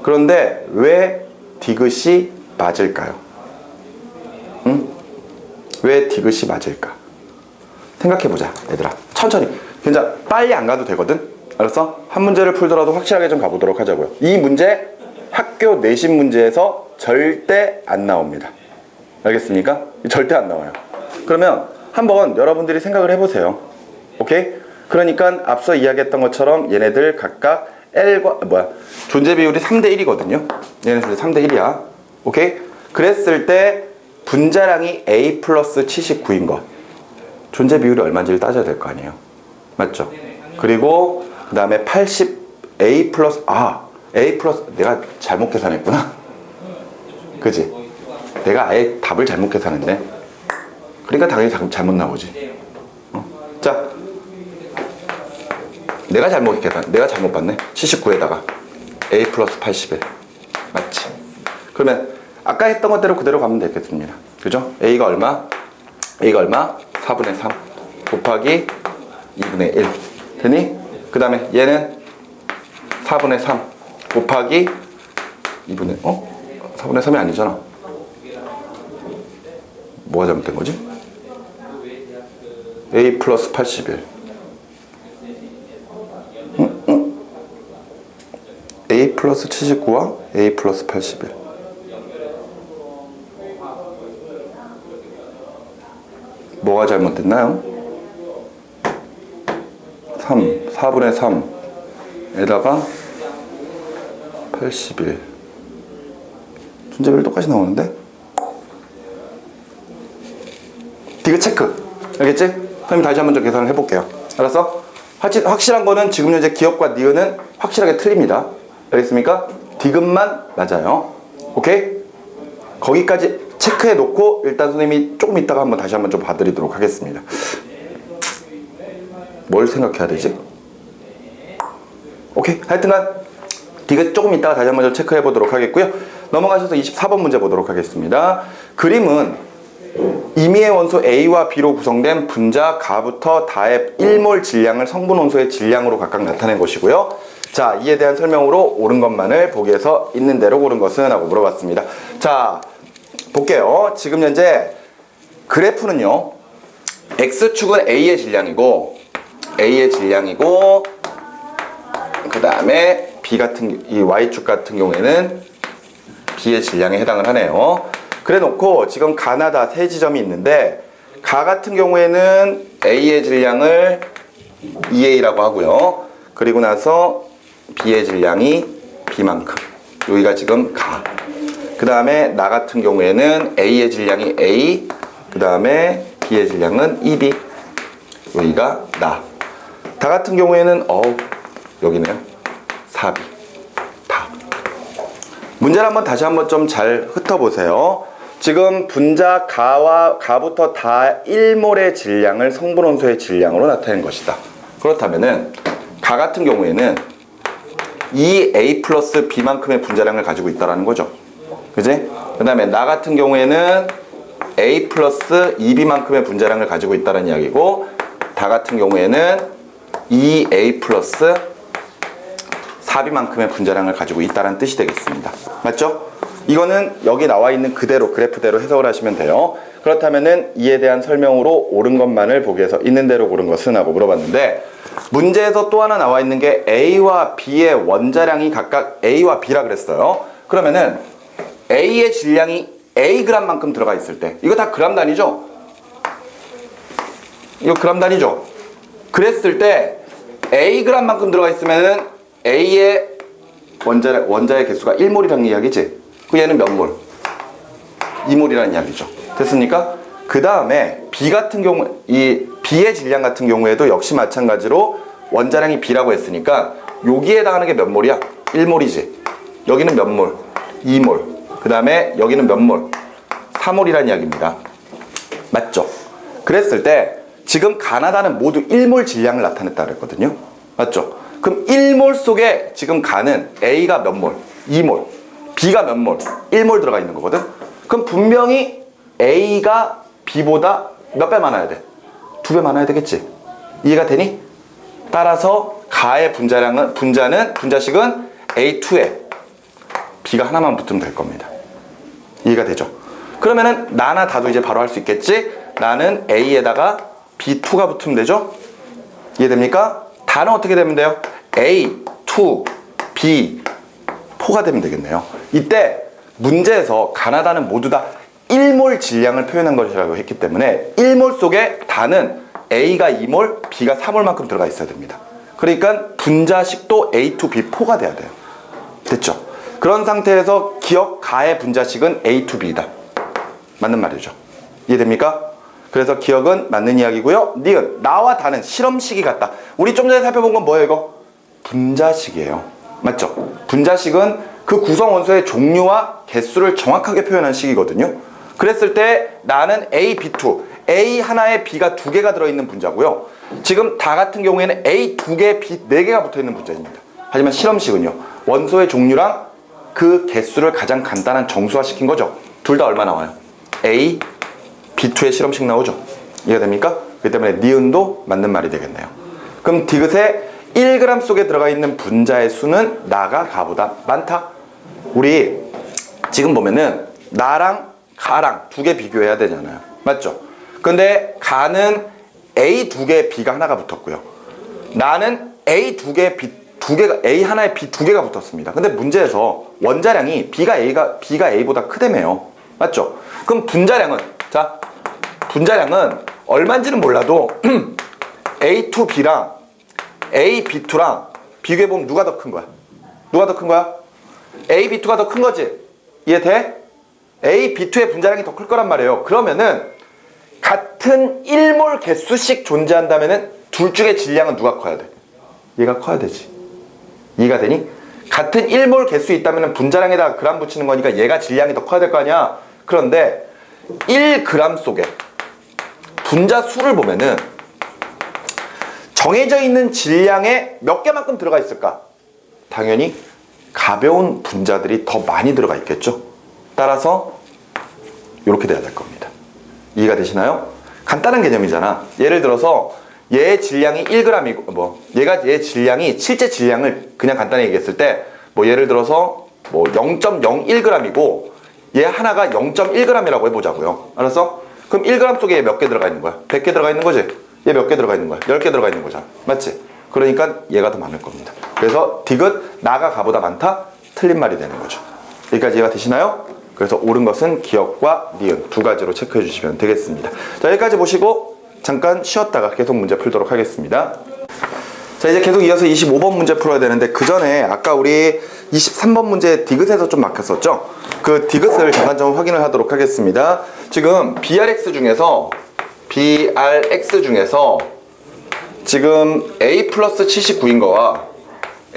Speaker 1: 그런데 왜 디귿이 맞을까요? 응? 왜 디귿이 맞을까? 생각해보자, 얘들아. 천천히. 괜찮아. 빨리 안 가도 되거든? 알았어? 한 문제를 풀더라도 확실하게 좀 가보도록 하자고요. 이 문제 학교 내신 문제에서 절대 안 나옵니다. 알겠습니까? 절대 안 나와요. 그러면 한번 여러분들이 생각을 해보세요. 오케이? 그러니까 앞서 이야기했던 것처럼 얘네들 각각 L과 존재 비율이 3대 1이거든요. 얘네 존재 3대 1이야. 오케이? 그랬을 때 분자량이 A 플러스 79인 거. 존재 비율이 얼마인지를 따져야 될 거 아니에요. 맞죠? 그리고 그 다음에 80 A 플러스 A 플러스 내가 잘못 계산했구나. 그지? 내가 아예 답을 잘못 계산했네. 그러니까 당연히 잘못 나오지. 자, 내가 잘못 봤네. 79에다가 A 플러스 81 맞지? 그러면 아까 했던 것대로 그대로 가면 되겠습니다. 그죠? A가 얼마? 4분의 3 곱하기 2분의 1 되니? 그 다음에 얘는 4분의 3 곱하기 2분의 4분의 3이 아니잖아. 뭐가 잘못된 거지? A 플러스 81 A 플러스 79와 A 플러스 81 뭐가 잘못됐나요? 4분의 3에다가 81 존재별이 똑같이 나오는데? 디귿 체크. 알겠지? 선생님 다시 한번 좀 계산을 해볼게요. 알았어? 확실한 거는 지금 현재 기억과 니은은 확실하게 틀립니다. 알겠습니까? 디귿만 맞아요. 오케이? 거기까지 체크해 놓고 일단 선생님이 조금 이따가 다시 한번 좀 봐드리도록 하겠습니다. 뭘 생각해야 되지? 오케이. 하여튼간 디귿 조금 이따가 다시 한번 좀 체크해 보도록 하겠고요. 넘어가셔서 24번 문제 보도록 하겠습니다. 그림은 임의의 원소 A와 B로 구성된 분자 가부터 다의 1몰 질량을 성분 원소의 질량으로 각각 나타낸 것이고요. 자, 이에 대한 설명으로 옳은 것만을 보기에서 있는 대로 고른 것은? 하고 물어봤습니다. 자, 볼게요. 지금 현재 그래프는요, X축은 A의 질량이고 그 다음에 이 Y축 같은 경우에는 B의 질량에 해당을 하네요. 그래 놓고 지금 가나다 세 지점이 있는데, 가 같은 경우에는 A의 질량을 EA라고 하고요. 그리고 나서 B의 질량이 B만큼. 여기가 지금 가. 그 다음에 나 같은 경우에는 A의 질량이 A, 그 다음에 B의 질량은 EB. 여기가 나. 다 같은 경우에는 여기네요. 4B. 다. 문제를 한번 다시 한번 좀 잘 훑어보세요. 지금 분자 가부터 다 1몰의 질량을 성분 원소의 질량으로 나타낸 것이다. 그렇다면은 가 같은 경우에는 이 A 플러스 B만큼의 분자량을 가지고 있다는 거죠. 그지? 그 다음에 나 같은 경우에는 A 플러스 2B만큼의 분자량을 가지고 있다는 이야기고, 다 같은 경우에는 2A 플러스 4B만큼의 분자량을 가지고 있다는 뜻이 되겠습니다. 맞죠? 이거는 여기 나와 있는 그대로 그래프대로 해석을 하시면 돼요. 그렇다면은 이에 대한 설명으로 옳은 것만을 보기 위해서 있는 대로 고른 것은 하고 물어봤는데, 문제에서 또 하나 나와 있는 게 A와 B의 원자량이 각각 A와 B라 그랬어요. 그러면은 A의 질량이 Ag만큼 들어가 있을 때, 이거 다 그람 단위죠? 이거 그람 단위죠? 그랬을 때 Ag만큼 들어가 있으면은 A의 원자의 개수가 1몰이라는 이야기지? 그 얘는 몇 몰? 2몰이라는 이야기죠. 됐습니까? 그 다음에 B 같은 경우, 이 B의 질량 같은 경우에도 역시 마찬가지로 원자량이 B라고 했으니까 여기에 해당하는 게 몇 몰이야? 1몰이지. 여기는 몇 몰? 2몰. 그 다음에 여기는 몇 몰? 4몰이라는 이야기입니다. 맞죠? 그랬을 때 지금 가나다는 모두 1몰 질량을 나타냈다 그랬거든요. 맞죠? 그럼 1몰 속에 지금 가는 A가 몇 몰? 2몰. B가 몇 몰? 1몰 들어가 있는 거거든? 그럼 분명히 A가 B보다 몇 배 많아야 돼? 2배 많아야 되겠지? 이해가 되니? 따라서 가의 분자식은 A2에 B가 하나만 붙으면 될 겁니다. 이해가 되죠? 그러면은 나나 다도 이제 바로 할 수 있겠지? 나는 A에다가 B2가 붙으면 되죠? 이해됩니까? 다는 어떻게 되면 돼요? A, 2, B, 4가 되면 되겠네요. 이때 문제에서 가나다는 모두 다 1몰 질량을 표현한 것이라고 했기 때문에 1몰 속에 다는 A가 2몰, B가 3몰만큼 들어가 있어야 됩니다. 그러니까 분자식도 A2B4가 돼야 돼요. 됐죠? 그런 상태에서 기억 가의 분자식은 A2B다. 맞는 말이죠. 이해됩니까? 그래서 기억은 맞는 이야기고요. 니은, 나와 다는 실험식이 같다. 우리 좀 전에 살펴본 건 뭐예요, 이거? 분자식이에요. 맞죠? 분자식은 그 구성 원소의 종류와 개수를 정확하게 표현한 식이거든요. 그랬을 때 나는 A, B2, A 하나에 B가 2개가 들어있는 분자고요. 지금 다 같은 경우에는 A 2개, B 4개가 붙어있는 분자입니다. 하지만 실험식은요, 원소의 종류랑 그 개수를 가장 간단한 정수화 시킨 거죠. 둘 다 얼마 나와요? A, B2의 실험식 나오죠. 이해가 됩니까? 그렇기 때문에 니은도 맞는 말이 되겠네요. 그럼 디귿의 1g 속에 들어가 있는 분자의 수는 나가 가보다 많다. 우리 지금 보면은 나랑 가랑 2개 비교해야 되잖아요. 맞죠? 근데 가는 A 2개, B가 하나가 붙었고요. 나는 A 2개, B 2개가, A 하나에 B 2개가 붙었습니다. 근데 문제에서 원자량이 B가 A보다 크다며요. 맞죠? 그럼 분자량은, 자, 분자량은 얼마인지는 몰라도 A2B랑 A-B2랑 비교해보면 누가 더 큰 거야? 누가 더 큰 거야? A-B2가 더 큰 거지? 이해돼? A-B2의 분자량이 더 클 거란 말이에요. 그러면은 같은 1몰 개수씩 존재한다면은 둘 중에 질량은 누가 커야 돼? 얘가 커야 되지. 이해가 되니? 같은 1몰 개수 있다면은 분자량에다가 그람 붙이는 거니까 얘가 질량이 더 커야 될 거 아니야? 그런데 1g 속에 분자 수를 보면은 정해져 있는 질량에 몇 개만큼 들어가 있을까? 당연히 가벼운 분자들이 더 많이 들어가 있겠죠. 따라서 이렇게 돼야 될 겁니다. 이해가 되시나요? 간단한 개념이잖아. 예를 들어서 얘의 질량이 1g이고 얘 질량이 실제 질량을 그냥 간단히 얘기했을 때 예를 들어서 0.01g이고 얘 하나가 0.1g이라고 해보자고요. 알았어? 그럼 1g 속에 얘 몇 개 들어가 있는 거야? 100개 들어가 있는 거지? 얘 몇 개 들어가 있는 거야? 10개 들어가 있는 거잖아. 맞지? 그러니까 얘가 더 많을 겁니다. 그래서 디귿 나가 가보다 많다? 틀린 말이 되는 거죠. 여기까지 이해가 되시나요? 그래서 옳은 것은 기억과 니은 두 가지로 체크해 주시면 되겠습니다. 자, 여기까지 보시고 잠깐 쉬었다가 계속 문제 풀도록 하겠습니다. 자, 이제 계속 이어서 25번 문제 풀어야 되는데 그 전에 아까 우리 23번 문제 디귿에서 좀 막혔었죠? 그 디귿을 잠깐 좀 확인을 하도록 하겠습니다. 지금 BRX 중에서 지금 A 플러스 79인 거와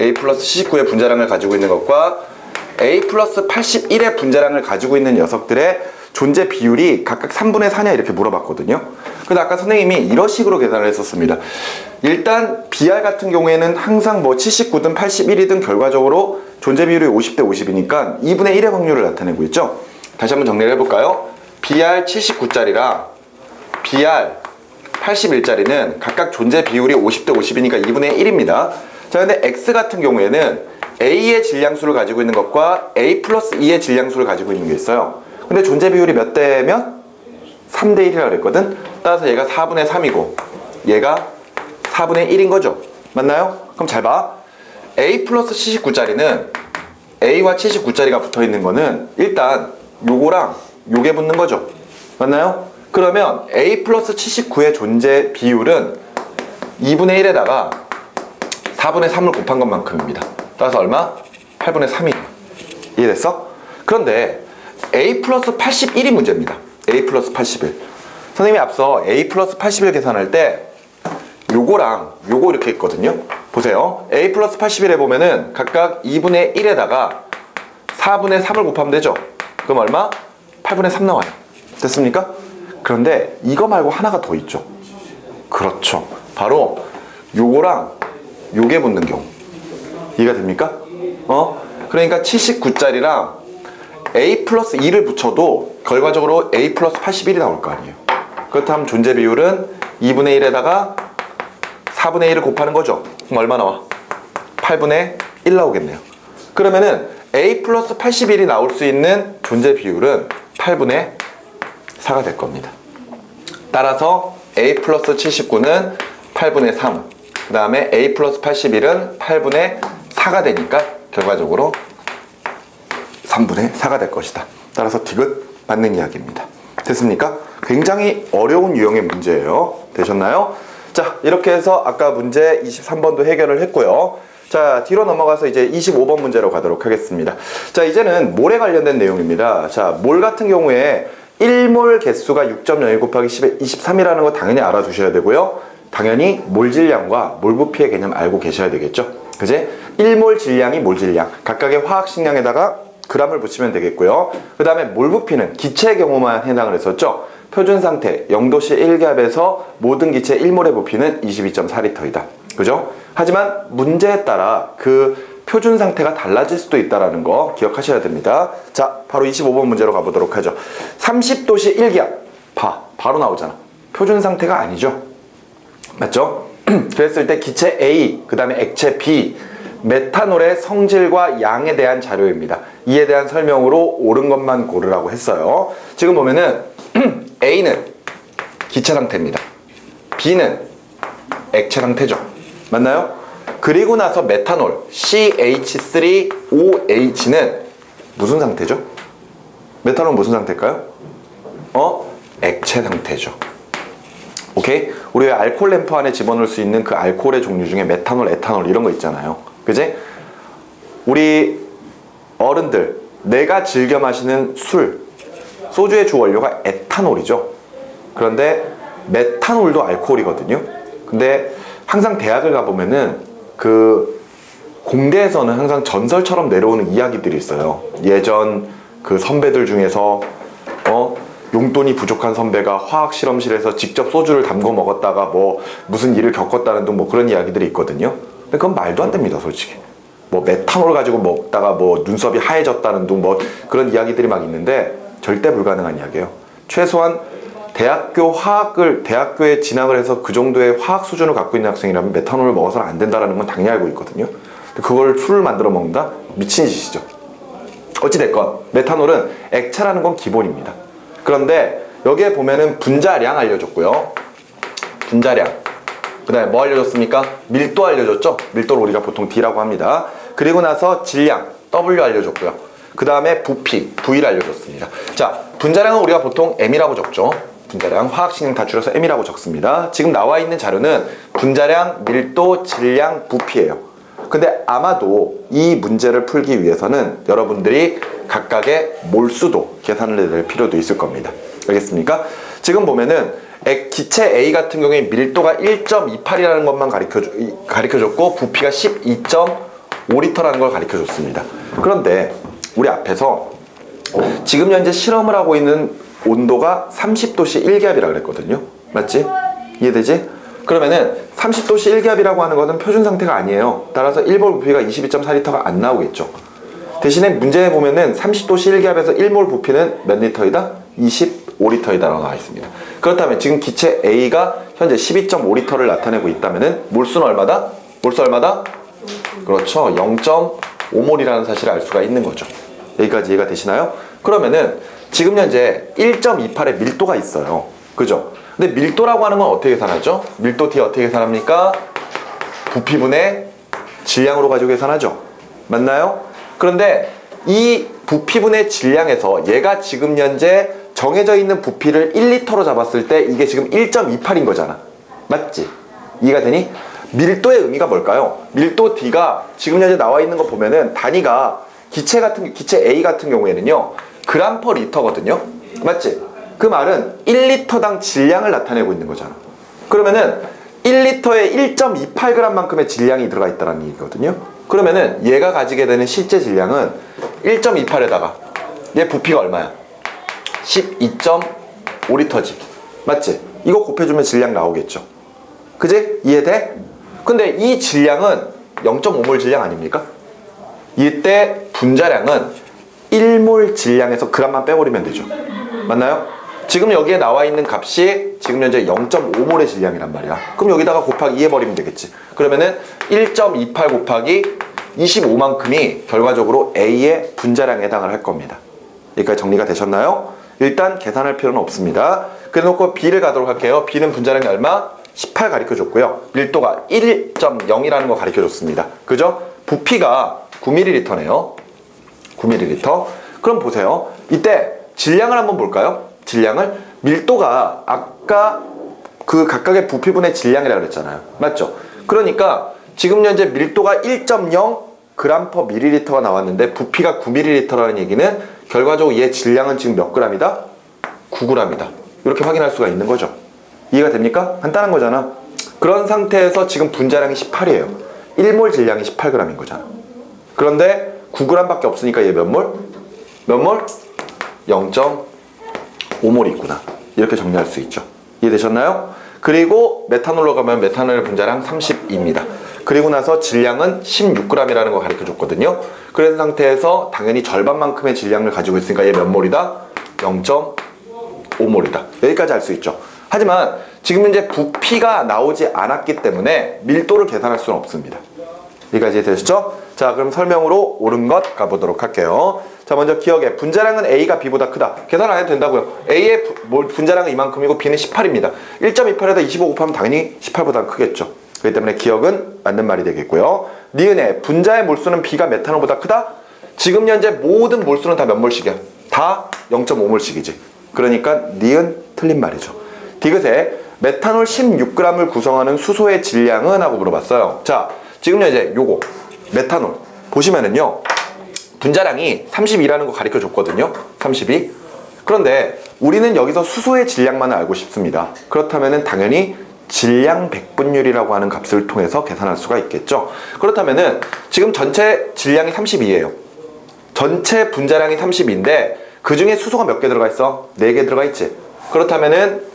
Speaker 1: A 플러스 79의 분자량을 가지고 있는 것과 A 플러스 81의 분자량을 가지고 있는 녀석들의 존재 비율이 각각 3분의 4냐 이렇게 물어봤거든요. 근데 아까 선생님이 이런 식으로 계산을 했었습니다. 일단 BR 같은 경우에는 항상 79든 81이든 결과적으로 존재 비율이 50대 50이니까 2분의 1의 확률을 나타내고 있죠. 다시 한번 정리를 해볼까요? BR 79짜리랑 BR 81짜리는 각각 존재 비율이 50대 50이니까 2분의 1입니다. 자, 근데 X 같은 경우에는 A의 질량수를 가지고 있는 것과 A 플러스 2의 질량수를 가지고 있는 게 있어요. 근데 존재 비율이 몇 대면? 3대 1이라고 그랬거든? 따라서 얘가 4분의 3이고 얘가 4분의 1인 거죠. 맞나요? 그럼 잘 봐. A 플러스 79짜리는 A와 79짜리가 붙어 있는 거는 일단 요거랑 요게 붙는 거죠. 맞나요? 그러면 A 플러스 79의 존재 비율은 2분의 1에다가 4분의 3을 곱한 것만큼입니다. 따라서 얼마? 8분의 3이에요. 이해됐어? 그런데 A 플러스 81이 문제입니다. A 플러스 81. 선생님이 앞서 A 플러스 81 계산할 때 요거랑 요거 이렇게 있거든요. 보세요. A 플러스 81에 보면은 각각 2분의 1에다가 4분의 3을 곱하면 되죠. 그럼 얼마? 8분의 3 나와요. 됐습니까? 그런데 이거 말고 하나가 더 있죠. 그렇죠. 바로 요거랑 요게 붙는 경우. 이해가 됩니까? 그러니까 79짜리랑 A 플러스 2를 붙여도 결과적으로 A 플러스 81이 나올 거 아니에요. 그렇다면 존재 비율은 2분의 1에다가 4분의 1을 곱하는 거죠. 그럼 얼마 나와? 8분의 1 나오겠네요. 그러면은 A 플러스 81이 나올 수 있는 존재 비율은 8분의 4가 될 겁니다. 따라서 A 플러스 79는 8분의 3, 그 다음에 A 플러스 81은 8분의 4가 되니까 결과적으로 3분의 4가 될 것이다. 따라서 디귿 맞는 이야기입니다. 됐습니까? 굉장히 어려운 유형의 문제예요. 되셨나요? 자, 이렇게 해서 아까 문제 23번도 해결을 했고요. 자, 뒤로 넘어가서 이제 25번 문제로 가도록 하겠습니다. 자, 이제는 몰에 관련된 내용입니다. 자, 몰 같은 경우에 1몰 개수가 6.01 곱하기 10의 23이라는 거 당연히 알아두셔야 되고요. 당연히 몰 질량과 몰 부피의 개념 알고 계셔야 되겠죠. 그지? 1몰 질량이 몰 질량. 각각의 화학 식량에다가 g을 붙이면 되겠고요. 그 다음에 몰 부피는 기체의 경우만 해당을 했었죠. 표준 상태 0도씨 1기압에서 모든 기체 1몰의 부피는 22.4L이다. 그죠? 하지만 문제에 따라 그 표준 상태가 달라질 수도 있다는 거 기억하셔야 됩니다. 자, 바로 25번 문제로 가보도록 하죠. 30도씨 1기압. 바로 나오잖아. 표준 상태가 아니죠. 맞죠? 그랬을 때 기체 A, 그 다음에 액체 B, 메탄올의 성질과 양에 대한 자료입니다. 이에 대한 설명으로 옳은 것만 고르라고 했어요. 지금 보면은 A는 기체 상태입니다. B는 액체 상태죠. 맞나요? 그리고 나서 메탄올 CH3OH는 무슨 상태죠? 메탄올은 무슨 상태일까요? 액체 상태죠. 오케이? 우리 왜 알코올 램프 안에 집어넣을 수 있는 그 알코올의 종류 중에 메탄올, 에탄올 이런 거 있잖아요. 그지? 우리 어른들, 내가 즐겨 마시는 술, 소주의 주 원료가 에탄올이죠. 그런데 메탄올도 알코올이거든요. 근데 항상 대학을 가보면은 그 공대에서는 항상 전설처럼 내려오는 이야기들이 있어요. 예전 그 선배들 중에서 용돈이 부족한 선배가 화학 실험실에서 직접 소주를 담궈 먹었다가 뭐 무슨 일을 겪었다는 등 뭐 그런 이야기들이 있거든요. 근데 그건 말도 안 됩니다, 솔직히. 뭐 메탄올 가지고 먹다가 뭐 눈썹이 하얘졌다는 등 뭐 그런 이야기들이 막 있는데 절대 불가능한 이야기예요. 최소한 대학교에 진학을 해서 그 정도의 화학 수준을 갖고 있는 학생이라면 메탄올을 먹어서는 안 된다는 건 당연히 알고 있거든요. 그걸 술을 만들어 먹는다? 미친 짓이죠. 어찌됐건 메탄올은 액체라는 건 기본입니다. 그런데 여기에 보면은 분자량 알려줬고요. 분자량. 그 다음에 뭐 알려줬습니까? 밀도 알려줬죠? 밀도를 우리가 보통 D라고 합니다. 그리고 나서 질량, W 알려줬고요. 그 다음에 부피, V를 알려줬습니다. 자, 분자량은 우리가 보통 M이라고 적죠. 분자량, 화학식량 다 줄여서 M이라고 적습니다. 지금 나와 있는 자료는 분자량, 밀도, 질량, 부피예요. 근데 아마도 이 문제를 풀기 위해서는 여러분들이 각각의 몰수도 계산을 해낼 필요도 있을 겁니다. 알겠습니까? 지금 보면은 기체 A 같은 경우에 밀도가 1.28이라는 것만 가르쳐줬고 부피가 12.5L라는 걸 가르쳐줬습니다. 그런데 우리 앞에서 지금 현재 실험을 하고 있는 온도가 30도씨 1기압이라고 그랬거든요. 맞지? 이해되지? 그러면은 30도씨 1기압이라고 하는 것은 표준 상태가 아니에요. 따라서 1몰 부피가 22.4L가 안 나오겠죠. 대신에 문제에 보면은 30도씨 1기압에서 1몰 부피는 몇 리터이다? 25리터이다라고 나와 있습니다. 그렇다면 지금 기체 A가 현재 12.5리터를 나타내고 있다면은 몰수는 얼마다? 몰수 얼마다? 그렇죠. 0.5몰이라는 사실을 알 수가 있는 거죠. 여기까지 이해가 되시나요? 그러면은 지금 현재 1.28의 밀도가 있어요. 그죠? 근데 밀도라고 하는 건 어떻게 계산하죠? 밀도 D 어떻게 계산합니까? 부피분의 질량으로 가지고 계산하죠. 맞나요? 그런데 이 부피분의 질량에서 얘가 지금 현재 정해져 있는 부피를 1리터로 잡았을 때 이게 지금 1.28인 거잖아. 맞지? 이해가 되니? 밀도의 의미가 뭘까요? 밀도 D가 지금 현재 나와 있는 거 보면은 단위가 기체 A 같은 경우에는요 그램 퍼 리터거든요. 맞지? 그 말은 1리터당 질량을 나타내고 있는 거잖아. 그러면은 1리터에 1.28g만큼의 질량이 들어가 있다는 얘기거든요. 그러면은 얘가 가지게 되는 실제 질량은 1.28에다가 얘 부피가 얼마야? 12.5리터지. 맞지? 이거 곱해주면 질량 나오겠죠. 그지? 이해돼? 근데 이 질량은 0.5몰 질량 아닙니까? 이때 분자량은 1몰 질량에서 g만 빼버리면 되죠. 맞나요? 지금 여기에 나와 있는 값이 지금 현재 0.5몰의 질량이란 말이야. 그럼 여기다가 곱하기 2 해버리면 되겠지. 그러면은 1.28 곱하기 25만큼이 결과적으로 A의 분자량에 해당을 할 겁니다. 여기까지 정리가 되셨나요? 일단 계산할 필요는 없습니다. 그래놓고 B를 가도록 할게요. B는 분자량이 얼마? 18 가르쳐줬고요. 밀도가 1.0이라는 거 가르쳐줬습니다. 그죠? 부피가 9ml네요. 9ml. 그럼 보세요. 이때 질량을 한번 볼까요? 질량을 밀도가 아까 그 각각의 부피분의 질량이라고 그랬잖아요. 맞죠? 그러니까 지금 현재 밀도가 1.0 g per ml가 나왔는데 부피가 9ml라는 얘기는 결과적으로 얘 질량은 지금 몇 g이다? 9g이다. 이렇게 확인할 수가 있는 거죠. 이해가 됩니까? 간단한 거잖아. 그런 상태에서 지금 분자량이 18이에요. 1몰 질량이 18g인 거잖아. 그런데 9g밖에 없으니까 얘 몇 몰? 몇 몰? 0.5몰이 있구나. 이렇게 정리할 수 있죠. 이해되셨나요? 그리고 메탄올로 가면 메탄올의 분자량 32입니다. 그리고 나서 질량은 16g이라는 거 가르쳐 줬거든요. 그런 상태에서 당연히 절반만큼의 질량을 가지고 있으니까 얘 몇 몰이다? 0.5몰이다. 여기까지 알 수 있죠. 하지만 지금 현재 부피가 나오지 않았기 때문에 밀도를 계산할 수는 없습니다. 여기까지 되셨죠? 자, 그럼 설명으로 옳은 것 가보도록 할게요. 자, 먼저 기억해. 분자량은 A가 B보다 크다. 계산 안 해도 된다고요. A의 분자량은 이만큼이고 B는 18입니다. 1.28에다 25 곱하면 당연히 18보다 크겠죠. 그렇기 때문에 기억은 맞는 말이 되겠고요. 니은의 분자의 몰수는 B가 메탄올보다 크다? 지금 현재 모든 몰수는 다 몇 몰씩이야? 다 0.5몰씩이지. 그러니까 니은 틀린 말이죠. 디귿에 메탄올 16g을 구성하는 수소의 질량은? 하고 물어봤어요. 자, 지금 현재 요거 메탄올 보시면은요 분자량이 32라는 거 가르쳐 줬거든요. 32. 그런데 우리는 여기서 수소의 질량만을 알고 싶습니다. 그렇다면은 당연히 질량 백분율이라고 하는 값을 통해서 계산할 수가 있겠죠. 그렇다면은 지금 전체 질량이 32예요. 전체 분자량이 32인데 그 중에 수소가 몇 개 들어가 있어? 4개 들어가 있지. 그렇다면은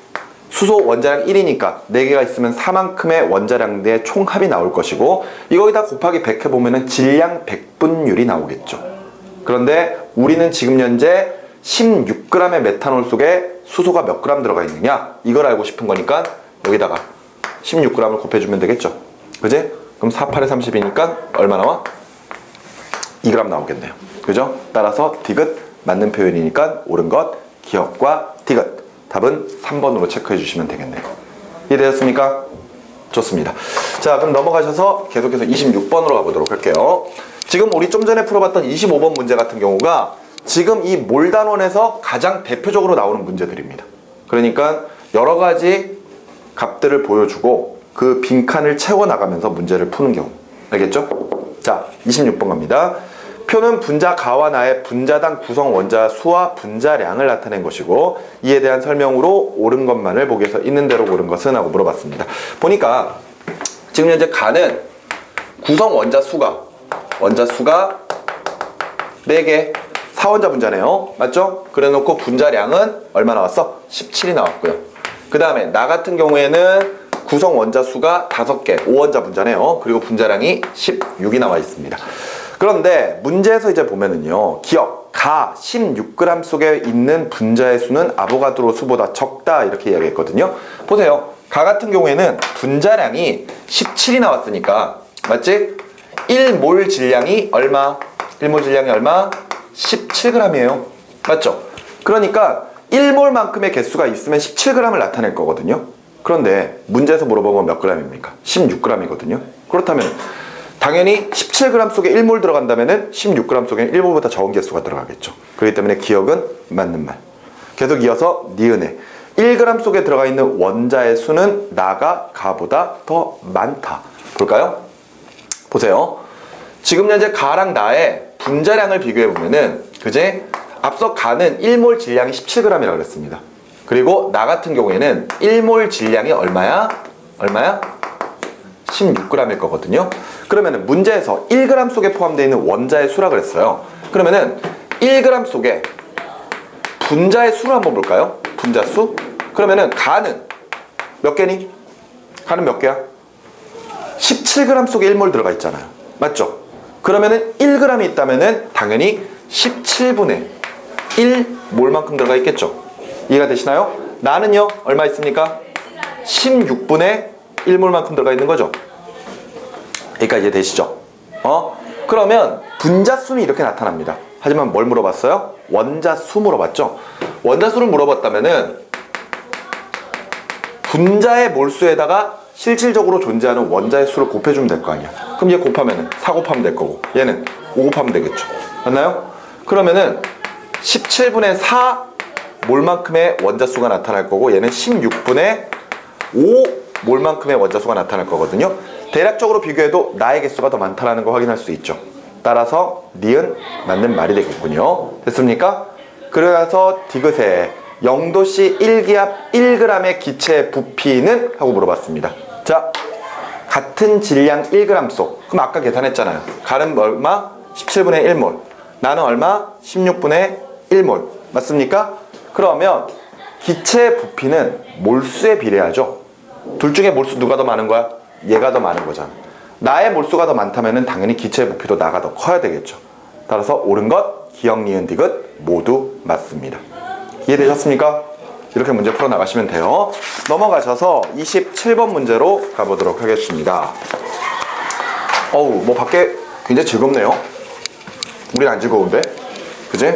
Speaker 1: 수소 원자량 1이니까 4개가 있으면 4만큼의 원자량의 총합이 나올 것이고 이거에다 곱하기 100 해보면 질량 백분율이 나오겠죠. 그런데 우리는 지금 현재 16g의 메탄올 속에 수소가 몇 g 들어가 있느냐 이걸 알고 싶은 거니까 여기다가 16g을 곱해주면 되겠죠. 그지? 그럼 48에 30이니까 얼마 나와? 2g 나오겠네요. 그죠? 따라서 디귿 맞는 표현이니까 옳은 것 기억과 디귿 답은 3번으로 체크해 주시면 되겠네요. 이해되셨습니까? 좋습니다. 자, 그럼 넘어가셔서 계속해서 26번으로 가보도록 할게요. 지금 우리 좀 전에 풀어봤던 25번 문제 같은 경우가 지금 이 몰단원에서 가장 대표적으로 나오는 문제들입니다. 그러니까 여러 가지 값들을 보여주고 그 빈칸을 채워나가면서 문제를 푸는 경우. 알겠죠? 자, 26번 갑니다. 표는 분자 가와 나의 분자당 구성 원자 수와 분자량을 나타낸 것이고 이에 대한 설명으로 옳은 것만을 보기 위해서 있는 대로 고른 것은? 하고 물어봤습니다. 보니까 지금 현재 가는 구성 원자 수가 4개 4원자 분자네요. 맞죠? 그래 놓고 분자량은 얼마 나왔어? 17이 나왔고요. 그 다음에 나 같은 경우에는 구성 원자 수가 5개 5원자 분자네요. 그리고 분자량이 16이 나와 있습니다. 그런데 문제에서 이제 보면은요 기억 다 16g 속에 있는 분자의 수는 아보가드로 수보다 적다 이렇게 이야기했거든요. 보세요. 가 같은 경우에는 분자량이 17이 나왔으니까 맞지? 1몰 질량이 얼마? 1몰 질량이 얼마? 17g이에요. 맞죠? 그러니까 1몰만큼의 개수가 있으면 17g을 나타낼 거거든요. 그런데 문제에서 물어보면 몇 g입니까? 16g이거든요. 그렇다면 당연히 17g 속에 1몰 들어간다면 16g 속에 1몰보다 적은 개수가 들어가겠죠. 그렇기 때문에 기억은 맞는 말. 계속 이어서 니은에 1g 속에 들어가 있는 원자의 수는 나가 가보다 더 많다. 볼까요? 보세요. 지금 현재 가랑 나의 분자량을 비교해 보면은 그제 앞서 가는 1몰 질량이 17g이라고 그랬습니다. 그리고 나 같은 경우에는 1몰 질량이 얼마야? 16g일 거거든요. 그러면은 문제에서 1g 속에 포함되어 있는 원자의 수라 그랬어요. 그러면은 1g 속에 분자의 수를 한번 볼까요? 분자 수? 그러면은 가는 몇 개니? 가는 몇 개야? 17g 속에 1몰 들어가 있잖아요. 맞죠? 그러면은 1g이 있다면은 당연히 17분의 1몰만큼 들어가 있겠죠. 이해가 되시나요? 나는요 얼마 있습니까? 16분의 1몰만큼 들어가 있는 거죠. 그러니까 이해되시죠? 그러면 분자수는 이렇게 나타납니다. 하지만 뭘 물어봤어요? 원자수 물어봤죠? 원자수를 물어봤다면은 분자의 몰수에다가 실질적으로 존재하는 원자의 수를 곱해주면 될 거 아니야. 그럼 얘 곱하면은 4 곱하면 될 거고 얘는 5 곱하면 되겠죠. 맞나요? 그러면은 17분의 4 몰만큼의 원자수가 나타날 거고 얘는 16분의 5 몰만큼의 원자수가 나타날 거거든요. 대략적으로 비교해도 나의 개수가 더 많다는 걸 확인할 수 있죠. 따라서 니은 맞는 말이 되겠군요. 됐습니까? 그래서 디귿에 0도씨 1기압 1g의 기체 부피는? 하고 물어봤습니다. 자, 같은 질량 1g 속. 그럼 아까 계산했잖아요. 가는 얼마? 17분의 1몰. 나는 얼마? 16분의 1몰. 맞습니까? 그러면 기체 부피는 몰수에 비례하죠. 둘 중에 몰수 누가 더 많은 거야? 얘가 더 많은 거잖아. 나의 몰수가 더 많다면 당연히 기체 부피도 나가 더 커야 되겠죠. 따라서 옳은 것, 기역, 니은, 디귿 모두 맞습니다. 이해되셨습니까? 이렇게 문제 풀어나가시면 돼요. 넘어가셔서 27번 문제로 가보도록 하겠습니다. 어우, 뭐 밖에 굉장히 즐겁네요. 우린 안 즐거운데? 그지?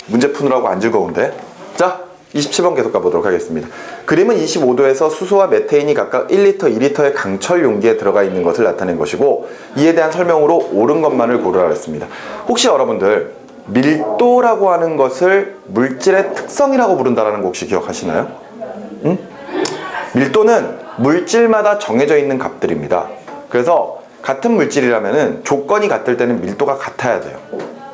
Speaker 1: 문제 푸느라고 안 즐거운데? 자, 27번 계속 가보도록 하겠습니다. 그림은 25도에서 수소와 메테인이 각각 1리터, 2리터의 강철 용기에 들어가 있는 것을 나타낸 것이고 이에 대한 설명으로 옳은 것만을 고르라 했습니다. 혹시 여러분들 밀도라고 하는 것을 물질의 특성이라고 부른다는 거 혹시 기억하시나요? 응? 밀도는 물질마다 정해져 있는 값들입니다. 그래서 같은 물질이라면 조건이 같을 때는 밀도가 같아야 돼요.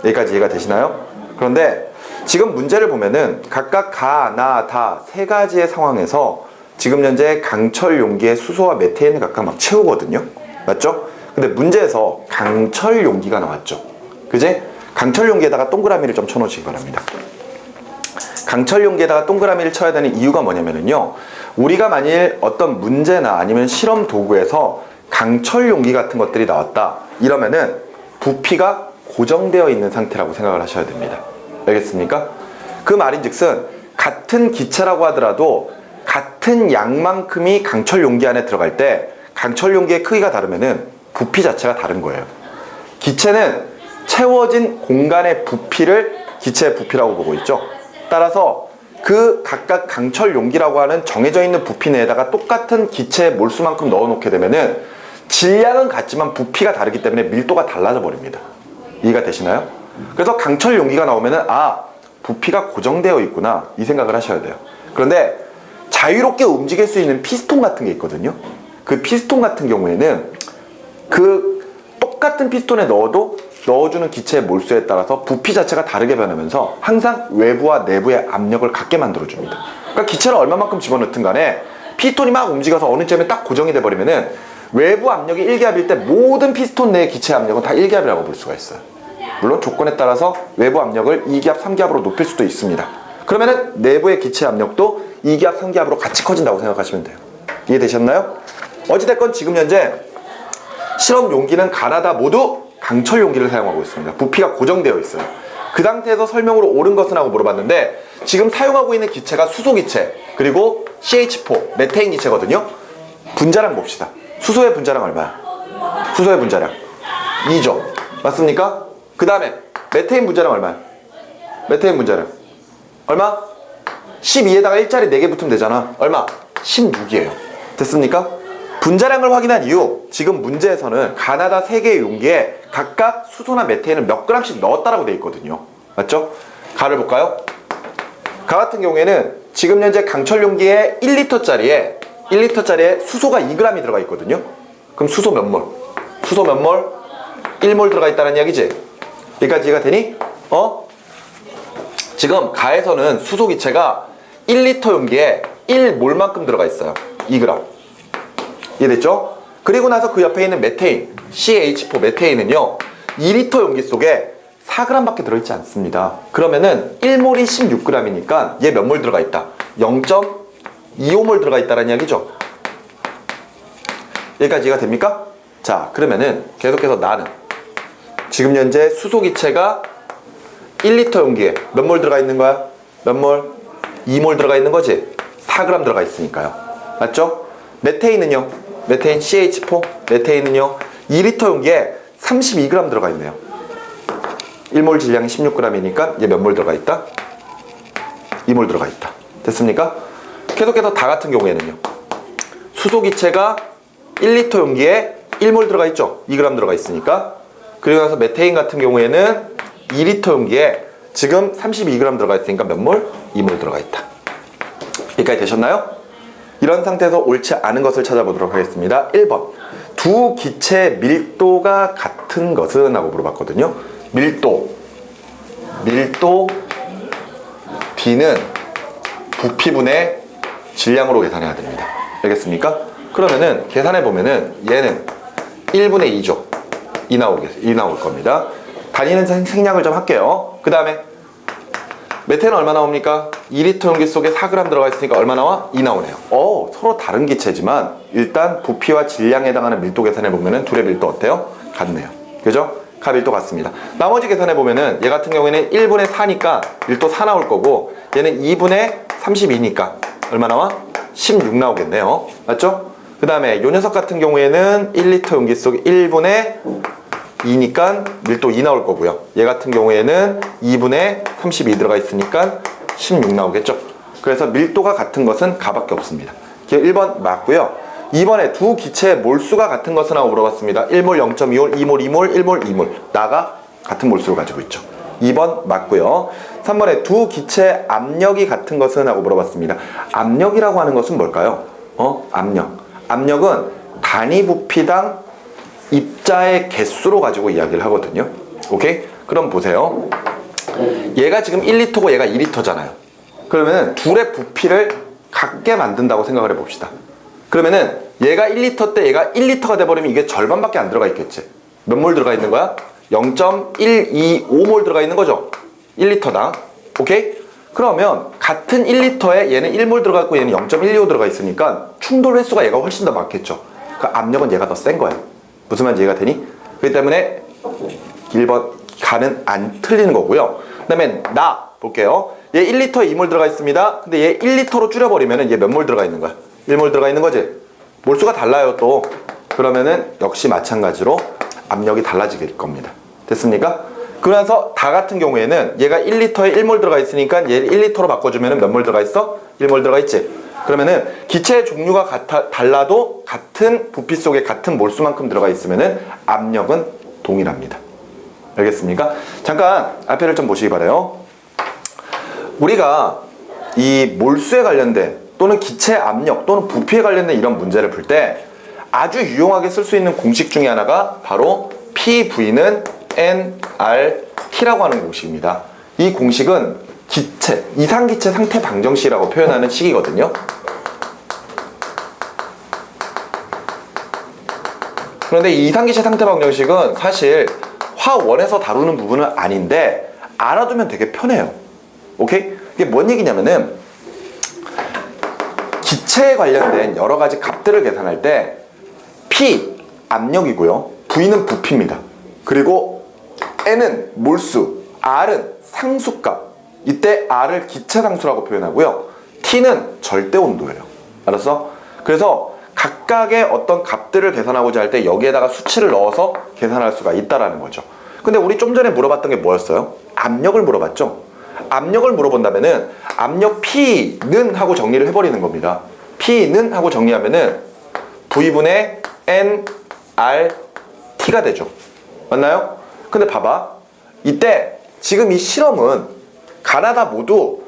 Speaker 1: 여기까지 이해가 되시나요? 그런데 지금 문제를 보면은 각각 가, 나, 다 세 가지의 상황에서 지금 현재 강철 용기에 수소와 메테인을 각각 막 채우거든요. 맞죠? 근데 문제에서 강철 용기가 나왔죠. 그지? 강철 용기에다가 동그라미를 좀 쳐놓으시기 바랍니다. 강철 용기에다가 동그라미를 쳐야 되는 이유가 뭐냐면요. 우리가 만일 어떤 문제나 아니면 실험 도구에서 강철 용기 같은 것들이 나왔다. 이러면은 부피가 고정되어 있는 상태라고 생각을 하셔야 됩니다. 알겠습니까? 그 말인즉슨 같은 기체라고 하더라도 같은 양만큼이 강철 용기 안에 들어갈 때 강철 용기의 크기가 다르면은 부피 자체가 다른 거예요. 기체는 채워진 공간의 부피를 기체의 부피라고 보고 있죠. 따라서 그 각각 강철 용기라고 하는 정해져 있는 부피 내에다가 똑같은 기체의 몰수만큼 넣어 놓게 되면은 질량은 같지만 부피가 다르기 때문에 밀도가 달라져 버립니다. 이해가 되시나요? 그래서 강철 용기가 나오면은 아, 부피가 고정되어 있구나 이 생각을 하셔야 돼요. 그런데 자유롭게 움직일 수 있는 피스톤 같은 게 있거든요. 그 피스톤 같은 경우에는 그 똑같은 피스톤에 넣어주는 기체의 몰수에 따라서 부피 자체가 다르게 변하면서 항상 외부와 내부의 압력을 같게 만들어줍니다. 그러니까 기체를 얼마만큼 집어넣든 간에 피스톤이 막 움직여서 어느 점에 딱 고정이 돼버리면은 외부 압력이 1기압일 때 모든 피스톤 내의 기체 압력은 다 1기압이라고 볼 수가 있어요. 물론 조건에 따라서 외부 압력을 2기압, 3기압으로 높일 수도 있습니다. 그러면은 내부의 기체 압력도 2기압, 3기압으로 같이 커진다고 생각하시면 돼요. 이해되셨나요? 어찌됐건 지금 현재 실험 용기는 가나다 모두 강철 용기를 사용하고 있습니다. 부피가 고정되어 있어요. 그 상태에서 설명으로 옳은 것은 하고 물어봤는데 지금 사용하고 있는 기체가 수소 기체 그리고 CH4 메테인 기체거든요. 분자량 봅시다. 수소의 분자량 얼마야? 수소의 분자량 2죠. 맞습니까? 그 다음에 메테인 분자량 얼마야? 메테인 분자량 얼마? 12에다가 1자리 4개 붙으면 되잖아. 얼마? 16이에요. 됐습니까? 분자량을 확인한 이후 지금 문제에서는 가나다 3개의 용기에 각각 수소나 메테인을 몇 g씩 넣었다라고 되어 있거든요. 맞죠? 가를 볼까요? 가 같은 경우에는 지금 현재 강철 용기에 1리터짜리에 수소가 2g이 들어가 있거든요. 그럼 수소 몇 몰? 수소 몇 몰? 1몰 들어가 있다는 이야기지? 여기까지 이해가 되니? 지금 가에서는 수소 기체가 1리터 용기에 1몰만큼 들어가 있어요. 2g. 이해됐죠? 그리고 나서 그 옆에 있는 메테인, CH4 메테인은요, 2리터 용기 속에 4g 밖에 들어있지 않습니다. 그러면은 1몰이 16g이니까 얘 몇 몰 들어가 있다? 0.25몰 들어가 있다는 이야기죠. 여기까지 이해가 됩니까? 자, 그러면은 계속해서 나는 지금 현재 수소 기체가 1리터 용기에 몇 몰 들어가 있는 거야? 몇 몰? 2몰 들어가 있는 거지? 4g 들어가 있으니까요. 맞죠? 메테인은요? 메테인 CH4 메테인은요? 2리터 용기에 32g 들어가 있네요. 1몰 질량이 16g이니까 얘 몇 몰 들어가 있다? 2몰 들어가 있다. 됐습니까? 계속해서 다 같은 경우에는요. 수소 기체가 1리터 용기에 1몰 들어가 있죠? 2g 들어가 있으니까. 그리고 나서 메테인 같은 경우에는 2리터 용기에 지금 32g 들어가 있으니까 몇 몰? 2몰 들어가 있다. 여기까지 되셨나요? 이런 상태에서 옳지 않은 것을 찾아보도록 하겠습니다. 1번. 두 기체의 밀도가 같은 것은? 하고 물어봤거든요. 밀도 D는 부피분의 질량으로 계산해야 됩니다. 알겠습니까? 그러면은 계산해보면은 얘는 1분의 2죠. 2 나올 겁니다. 다니는 생략을 좀 할게요. 그 다음에 메테인은 얼마 나옵니까? 2리터 용기 속에 4g 들어가 있으니까 얼마 나와? 2 나오네요. 서로 다른 기체지만 일단 부피와 질량에 해당하는 밀도 계산해보면은 둘의 밀도 어때요? 같네요. 그죠? 가 밀도 같습니다. 나머지 계산해보면은 얘 같은 경우에는 1분의 4니까 밀도 4 나올 거고 얘는 2분의 32니까 얼마 나와? 16 나오겠네요. 맞죠? 그 다음에 요 녀석 같은 경우에는 1리터 용기 속 1분의 2니까 밀도 2 나올 거고요. 얘 같은 경우에는 2분의 32 들어가 있으니까 16 나오겠죠. 그래서 밀도가 같은 것은 가밖에 없습니다. 1번 맞고요. 2번에 두 기체의 몰수가 같은 것은? 하고 물어봤습니다. 1몰 0.2몰, 2몰 2몰, 1몰 2몰. 나가 같은 몰수를 가지고 있죠. 2번 맞고요. 3번에 두 기체의 압력이 같은 것은? 하고 물어봤습니다. 압력이라고 하는 것은 뭘까요? 압력은 단위 부피당 입자의 개수로 가지고 이야기를 하거든요. 오케이? 그럼 보세요. 얘가 지금 1리터고 얘가 2리터잖아요. 그러면은 둘의 부피를 같게 만든다고 생각을 해봅시다. 그러면은 얘가 1리터 때 얘가 1리터가 돼버리면 이게 절반밖에 안 들어가 있겠지. 몇 몰 들어가 있는 거야? 0.125몰 들어가 있는 거죠. 1리터당. 오케이? 그러면 같은 1리터에 얘는 1몰 들어가 있고 얘는 0.125 들어가 있으니까 충돌 횟수가 얘가 훨씬 더 많겠죠. 그 압력은 얘가 더 센 거야. 무슨 말인지 이해가 되니? 그렇기 때문에 1번 가는 안 틀리는 거고요. 그 다음에 나 볼게요. 얘 1리터에 2몰 들어가 있습니다. 근데 얘 1리터로 줄여버리면 얘 몇 몰 들어가 있는 거야? 1몰 들어가 있는 거지? 몰수가 달라요 또. 그러면은 역시 마찬가지로 압력이 달라지게 될 겁니다. 됐습니까? 그러면서 다 같은 경우에는 얘가 1리터에 1몰 들어가 있으니까 얘 1리터로 바꿔주면 몇 몰 들어가 있어? 1몰 들어가 있지? 그러면은 기체의 종류가 달라도 같은 부피 속에 같은 몰수만큼 들어가 있으면은 압력은 동일합니다. 알겠습니까? 잠깐 앞에를 좀 보시기 바라요. 우리가 이 몰수에 관련된 또는 기체 압력 또는 부피에 관련된 이런 문제를 풀 때 아주 유용하게 쓸 수 있는 공식 중에 하나가 바로 PV는 nRT라고 하는 공식입니다. 이 공식은 기체, 이상기체 상태 방정식이라고 표현하는 식이거든요. 그런데 이 이상기체 상태 방정식은 사실 화원에서 다루는 부분은 아닌데 알아두면 되게 편해요. 오케이? 이게 뭔 얘기냐면은 기체에 관련된 여러 가지 값들을 계산할 때 P, 압력이고요. V는 부피입니다. 그리고 N은 몰수, R은 상수값. 이때 R을 기체상수라고 표현하고요. T는 절대 온도예요. 알았어? 그래서 각각의 어떤 값들을 계산하고자 할 때 여기에다가 수치를 넣어서 계산할 수가 있다라는 거죠. 근데 우리 좀 전에 물어봤던 게 뭐였어요? 압력을 물어봤죠? 압력을 물어본다면은 압력 P는 하고 정리를 해버리는 겁니다. P는 하고 정리하면은 V분의 N, R, T가 되죠. 맞나요? 근데 봐봐. 이때 지금 이 실험은 가나다 모두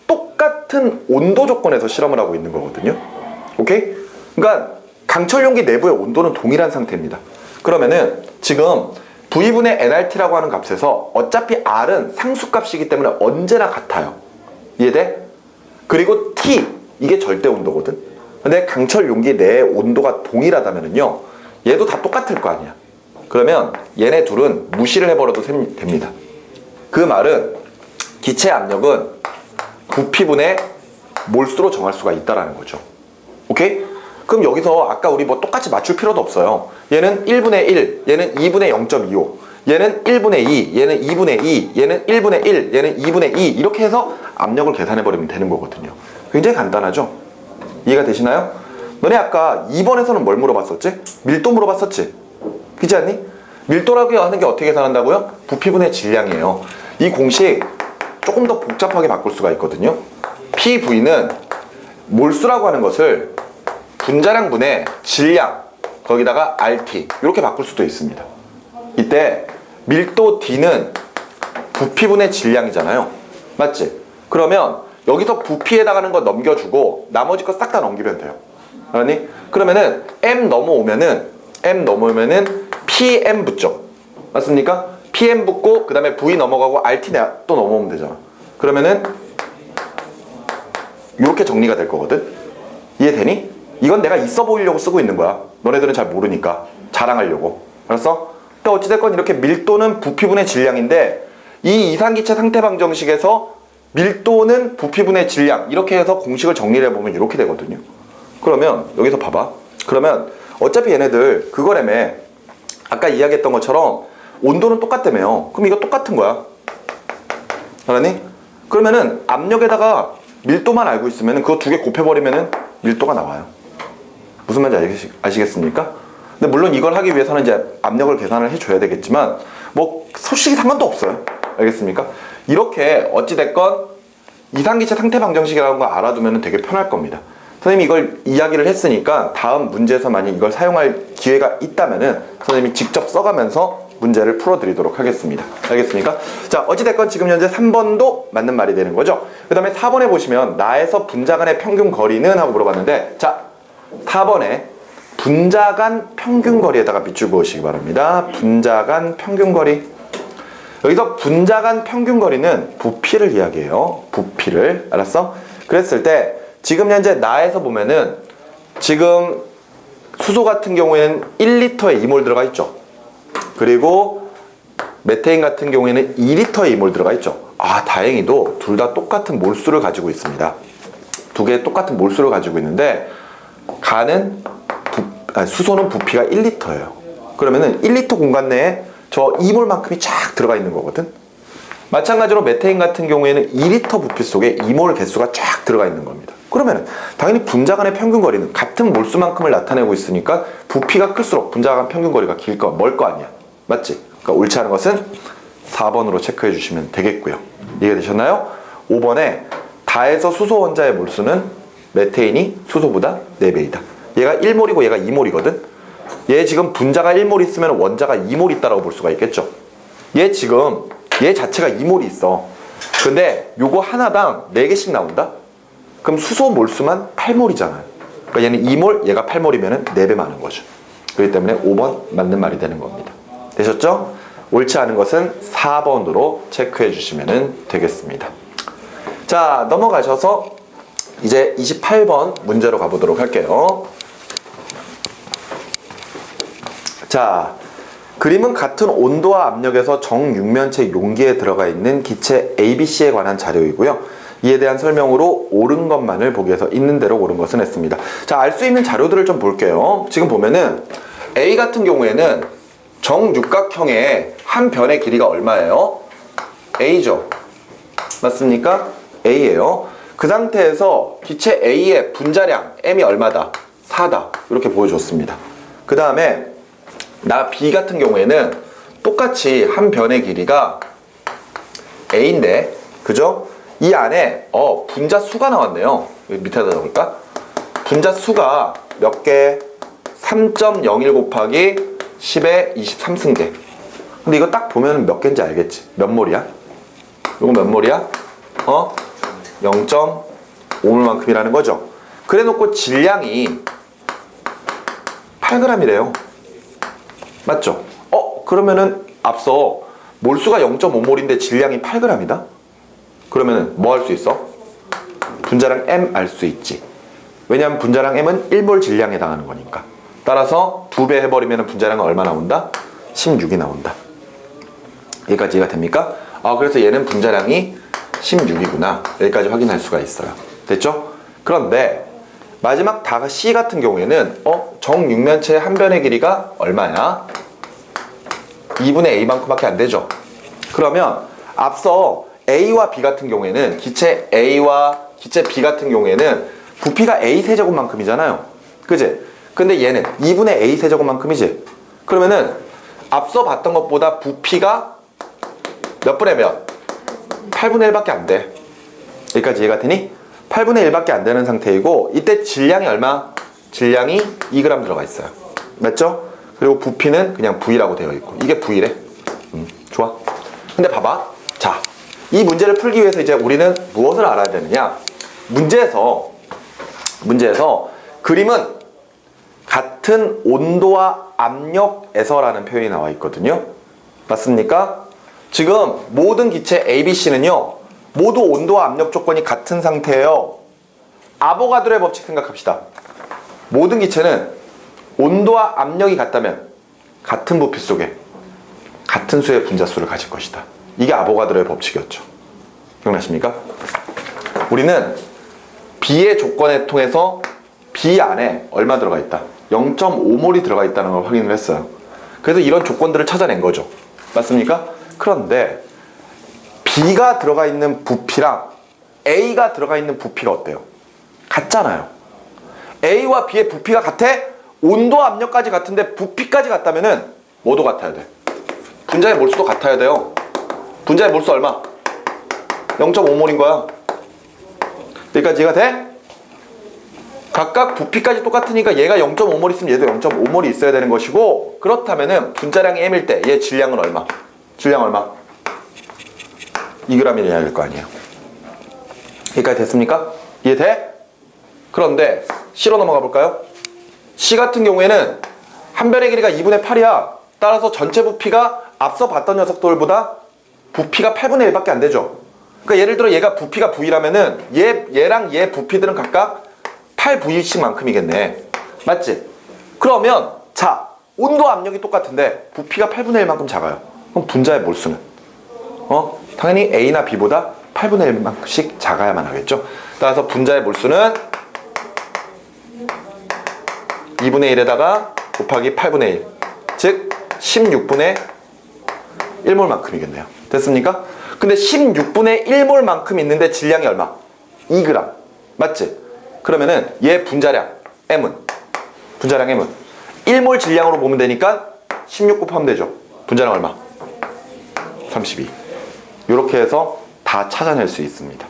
Speaker 1: 똑같은 온도 조건에서 실험을 하고 있는 거거든요. 오케이? 그러니까 강철 용기 내부의 온도는 동일한 상태입니다. 그러면은 지금 V분의 nRT라고 하는 값에서 어차피 R은 상수값이기 때문에 언제나 같아요. 이해돼? 그리고 T, 이게 절대 온도거든. 근데 강철 용기 내의 온도가 동일하다면요, 얘도 다 똑같을 거 아니야. 그러면 얘네 둘은 무시를 해버려도 됩니다. 그 말은 기체 압력은 부피분의 몰수로 정할 수가 있다라는 거죠. 오케이? 그럼 여기서 아까 우리 뭐 똑같이 맞출 필요도 없어요. 얘는 1분의 1, 얘는 2분의 0.25, 얘는 1분의 2, 얘는 2분의 2, 얘는 1분의 1, 얘는 2분의 2, 이렇게 해서 압력을 계산해버리면 되는 거거든요. 굉장히 간단하죠? 이해가 되시나요? 너네 아까 2번에서는 뭘 물어봤었지? 밀도 물어봤었지? 그렇지 않니? 밀도라고 하는 게 어떻게 계산한다고요? 부피분의 질량이에요. 이 공식 조금 더 복잡하게 바꿀 수가 있거든요. PV는 몰수라고 하는 것을 분자량분의 질량, 거기다가 RT, 이렇게 바꿀 수도 있습니다. 이때 밀도 D는 부피분의 질량이잖아요. 맞지? 그러면 여기서 부피에 해당하는 거 넘겨주고 나머지 거 싹 다 넘기면 돼요. 알았니? 그러면은 M 넘어오면은 PM 붙죠. 맞습니까? PM 붙고 그 다음에 V 넘어가고 RT 또 넘어오면 되잖아. 그러면은 이렇게 정리가 될 거거든. 이해되니? 이건 내가 있어 보이려고 쓰고 있는 거야. 너네들은 잘 모르니까 자랑하려고. 알았어? 근데 어찌됐건 이렇게 밀도는 부피분의 질량인데 이 이상기체 상태방정식에서 밀도는 부피분의 질량, 이렇게 해서 공식을 정리를 해보면 이렇게 되거든요. 그러면 여기서 봐봐. 그러면 어차피 얘네들 그거라며, 아까 이야기했던 것처럼 온도는 똑같다며요. 그럼 이거 똑같은 거야. 알았니? 그러면은 압력에다가 밀도만 알고 있으면 그거 두 개 곱해버리면은 밀도가 나와요. 무슨 말인지 아시겠습니까? 근데 물론 이걸 하기 위해서는 이제 압력을 계산을 해줘야 되겠지만 뭐 솔직히 상관도 없어요. 알겠습니까? 이렇게 어찌됐건 이상기체 상태 방정식이라는 거 알아두면 되게 편할 겁니다. 선생님이 이걸 이야기를 했으니까 다음 문제에서 만약 이걸 사용할 기회가 있다면은 선생님이 직접 써가면서 문제를 풀어드리도록 하겠습니다. 알겠습니까? 자, 어찌됐건 지금 현재 3번도 맞는 말이 되는 거죠. 그 다음에 4번에 보시면 나에서 분자 간의 평균 거리는 하고 물어봤는데, 자, 4번에 분자 간 평균 거리에다가 밑줄 그으시기 바랍니다. 분자 간 평균 거리. 여기서 분자 간 평균 거리는 부피를 이야기해요. 부피를. 알았어? 그랬을 때 지금 현재 나에서 보면은 지금 수소 같은 경우에는 1리터에 2몰 들어가 있죠. 그리고 메테인 같은 경우에는 2리터에 2몰 들어가 있죠. 아, 다행히도 둘 다 똑같은 몰수를 가지고 있습니다. 두 개 똑같은 몰수를 가지고 있는데 수소는 부피가 1리터예요. 그러면은 1리터 공간 내에 저 2몰만큼이 쫙 들어가 있는 거거든. 마찬가지로 메테인 같은 경우에는 2리터 부피 속에 2몰 개수가 쫙 들어가 있는 겁니다. 그러면 당연히 분자 간의 평균 거리는 같은 몰수만큼을 나타내고 있으니까 부피가 클수록 분자 간 평균 거리가 멀 거 아니야. 맞지? 그러니까 옳지 않은 것은 4번으로 체크해 주시면 되겠고요. 이해되셨나요? 5번에 다에서 수소 원자의 몰수는 메테인이 수소보다 4배이다. 얘가 1몰이고 얘가 2몰이거든. 얘 지금 분자가 1몰 있으면 원자가 2몰 있다라고 볼 수가 있겠죠. 얘 자체가 2몰이 있어. 근데 요거 하나당 4개씩 나온다? 그럼 수소 몰수만 8몰이잖아요. 그러니까 얘는 2몰, 얘가 8몰이면 4배 많은 거죠. 그렇기 때문에 5번 맞는 말이 되는 겁니다. 되셨죠? 옳지 않은 것은 4번으로 체크해 주시면 되겠습니다. 자, 넘어가셔서 이제 28번 문제로 가보도록 할게요. 자, 그림은 같은 온도와 압력에서 정육면체 용기에 들어가 있는 기체 ABC에 관한 자료이고요. 이에 대한 설명으로 옳은 것만을 보기 위해서 있는 대로 옳은 것은 했습니다. 자, 알 수 있는 자료들을 좀 볼게요. 지금 보면은 A 같은 경우에는 정육각형의 한 변의 길이가 얼마예요? A죠. 맞습니까? A예요. 그 상태에서 기체 A의 분자량 M이 얼마다? 4다. 이렇게 보여줬습니다. 그 다음에 나 B 같은 경우에는 똑같이 한 변의 길이가 A인데, 그죠? 이 안에 분자 수가 나왔네요. 여기 밑에다 적을까? 분자 수가 몇 개? 3.01 곱하기 10의 23승계. 근데 이거 딱 보면 몇 개인지 알겠지? 몇 몰이야? 이거 몇 몰이야? 0.5몰만큼이라는 거죠. 그래 놓고 질량이 8g이래요. 맞죠? 그러면은 앞서 몰수가 0.5몰인데 질량이 8g이다? 그러면은 뭐 할 수 있어? 분자량 M 알 수 있지. 왜냐하면 분자량 M은 1몰 질량에 해당하는 거니까. 따라서 2배 해버리면 분자량은 얼마 나온다? 16이 나온다. 여기까지 이해가 됩니까? 그래서 얘는 분자량이 16이구나. 여기까지 확인할 수가 있어요. 됐죠? 그런데 마지막 다가 C 같은 경우에는 정육면체의 한 변의 길이가 얼마야? 2분의 A만큼밖에 안 되죠. 그러면 앞서 A와 B 같은 경우에는 기체 A와 기체 B 같은 경우에는 부피가 A 세제곱만큼이잖아요. 그지? 근데 얘는 2분의 A 세제곱만큼이지. 그러면은 앞서 봤던 것보다 부피가 몇 분의 몇? 8분의 1밖에 안 돼. 여기까지 이해가 되니? 8분의 1밖에 안 되는 상태이고, 이때 질량이 얼마? 질량이 2g 들어가 있어요. 맞죠? 그리고 부피는 그냥 V라고 되어 있고, 이게 V래. 좋아. 근데 봐봐. 자, 이 문제를 풀기 위해서 이제 우리는 무엇을 알아야 되느냐? 문제에서 그림은 같은 온도와 압력에서라는 표현이 나와 있거든요. 맞습니까? 지금 모든 기체 A, B, C는요, 모두 온도와 압력 조건이 같은 상태예요. 아보가드로의 법칙 생각합시다. 모든 기체는 온도와 압력이 같다면 같은 부피 속에 같은 수의 분자수를 가질 것이다. 이게 아보가드로의 법칙이었죠. 기억나십니까? 우리는 B의 조건에 통해서 B 안에 얼마 들어가 있다? 0.5몰이 들어가 있다는 걸 확인을 했어요. 그래서 이런 조건들을 찾아낸 거죠. 맞습니까? 그런데 B가 들어가 있는 부피랑 A가 들어가 있는 부피가 어때요? 같잖아요. A와 B의 부피가 같아? 온도 압력까지 같은데 부피까지 같다면은 뭐도 같아야 돼? 분자의 몰수도 같아야 돼요. 분자의 몰수 얼마? 0.5몰인 거야. 여기까지 이해가 돼? 각각 부피까지 똑같으니까 얘가 0.5몰 있으면 얘도 0.5몰이 있어야 되는 것이고, 그렇다면은 분자량이 M일 때 얘 질량은 얼마? 질량 얼마? 2g이어야 될 거 아니에요. 여기까지 됐습니까? 이해돼? 그런데 C로 넘어가 볼까요? C 같은 경우에는 한 변의 길이가 2분의 8이야. 따라서 전체 부피가 앞서 봤던 녀석들보다 부피가 8분의 1밖에 안 되죠. 그러니까 예를 들어 얘가 부피가 V라면은 얘랑 얘 부피들은 각각 8V씩 만큼이겠네. 맞지? 그러면 자, 온도 압력이 똑같은데 부피가 8분의 1만큼 작아요. 그럼 분자의 몰수는? 당연히 A나 B보다 8분의 1만큼씩 작아야만 하겠죠. 따라서 분자의 몰수는 2분의 1에다가 곱하기 8분의 1, 즉 16분의 1몰만큼이겠네요. 됐습니까? 근데 16분의 1몰만큼 있는데 질량이 얼마? 2g. 맞지? 그러면은 얘 분자량 M은 1몰 질량으로 보면 되니까 16 곱하면 되죠. 분자량 얼마? 32. 이렇게 해서 다 찾아낼 수 있습니다.